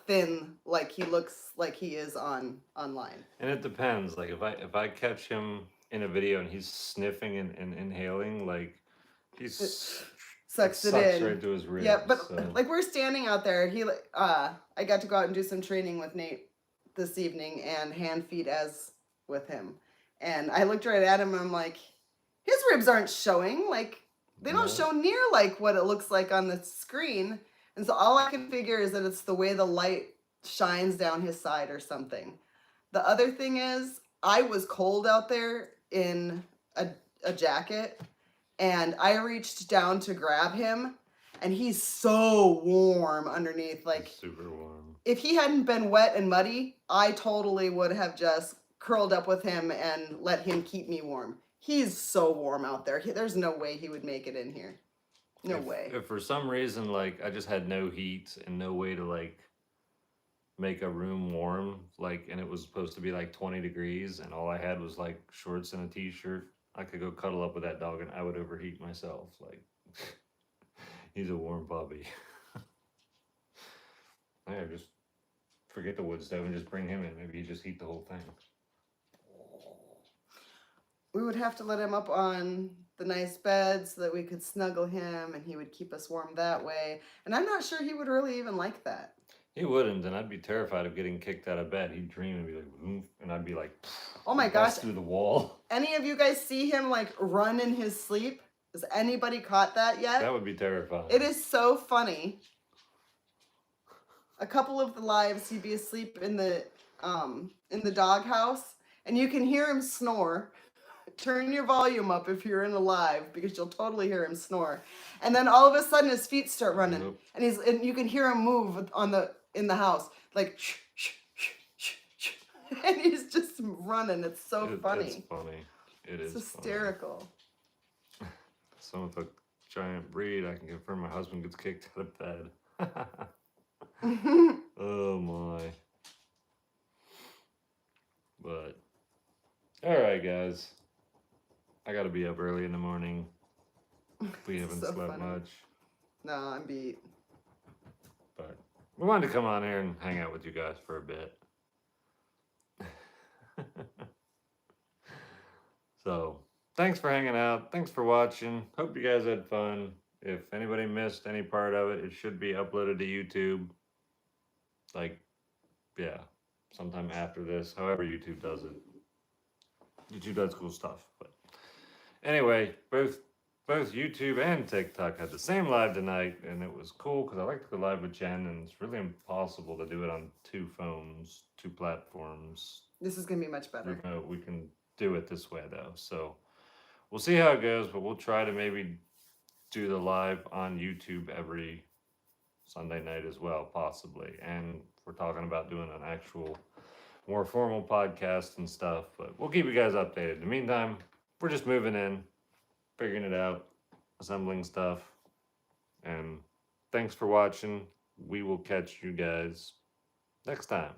thin like he looks like he is online. And it depends. Like if I catch him in a video and he's sniffing and inhaling, like he's Sucks it sucks in. right to his ribs. Yeah, but so. like we're standing out there. I got to go out and do some training with Nate this evening and hand feed Az with him. And I looked right at him and I'm like, his ribs aren't showing. Like they don't No. show near like what it looks like on the screen. And so all I can figure is that it's the way the light shines down his side or something. The other thing is I was cold out there in a jacket and I reached down to grab him and he's so warm underneath. Like It's super warm. if he hadn't been wet and muddy, I totally would have just curled up with him and let him keep me warm. He's so warm out there. There's no way he would make it in here. No way. If for some reason like I just had no heat and no way to like make a room warm, like, and it was supposed to be like 20 degrees and all I had was like shorts and a t-shirt, I could go cuddle up with that dog and I would overheat myself. Like he's a warm puppy. Yeah, just forget the wood stove and just bring him in. Maybe he just heat the whole thing. We would have to let him up on the nice bed so that we could snuggle him and he would keep us warm that way. And I'm not sure he would really even like that. He wouldn't, and I'd be terrified of getting kicked out of bed. He'd dream and be like, "Oof," and I'd be like, Oh my bust gosh. through the wall. Any of you guys see him like run in his sleep? Has anybody caught that yet? That would be terrifying. It is so funny. A couple of the lives, he'd be asleep in the doghouse, and you can hear him snore. Turn your volume up if you're in a live because you'll totally hear him snore. And then all of a sudden his feet start running, Nope. and you can hear him move in the house like shh, shh, shh, shh, shh. And he's just running. It's so funny. It's funny. It's hysterical. Funny. Some of a giant breed, I can confirm my husband gets kicked out of bed. Oh my. But, alright guys. I gotta be up early in the morning. We haven't So slept funny. much. No, I'm beat. But we wanted to come on here and hang out with you guys for a bit. So, thanks for hanging out. Thanks for watching. Hope you guys had fun. If anybody missed any part of it, it should be uploaded to YouTube. Like, yeah, sometime after this. However YouTube does it. YouTube does cool stuff. But anyway, both both YouTube and TikTok had the same live tonight, and it was cool because I like to go live with Jen, and it's really impossible to do it on 2 phones, 2 platforms, This is gonna be much better. remote. We can do it this way though, so we'll see how it goes, but we'll try to maybe do the live on YouTube every Sunday night as well, possibly. And we're talking about doing an actual more formal podcast and stuff, but we'll keep you guys updated. In the meantime, we're just moving in, figuring it out, assembling stuff, and thanks for watching. We will catch you guys next time.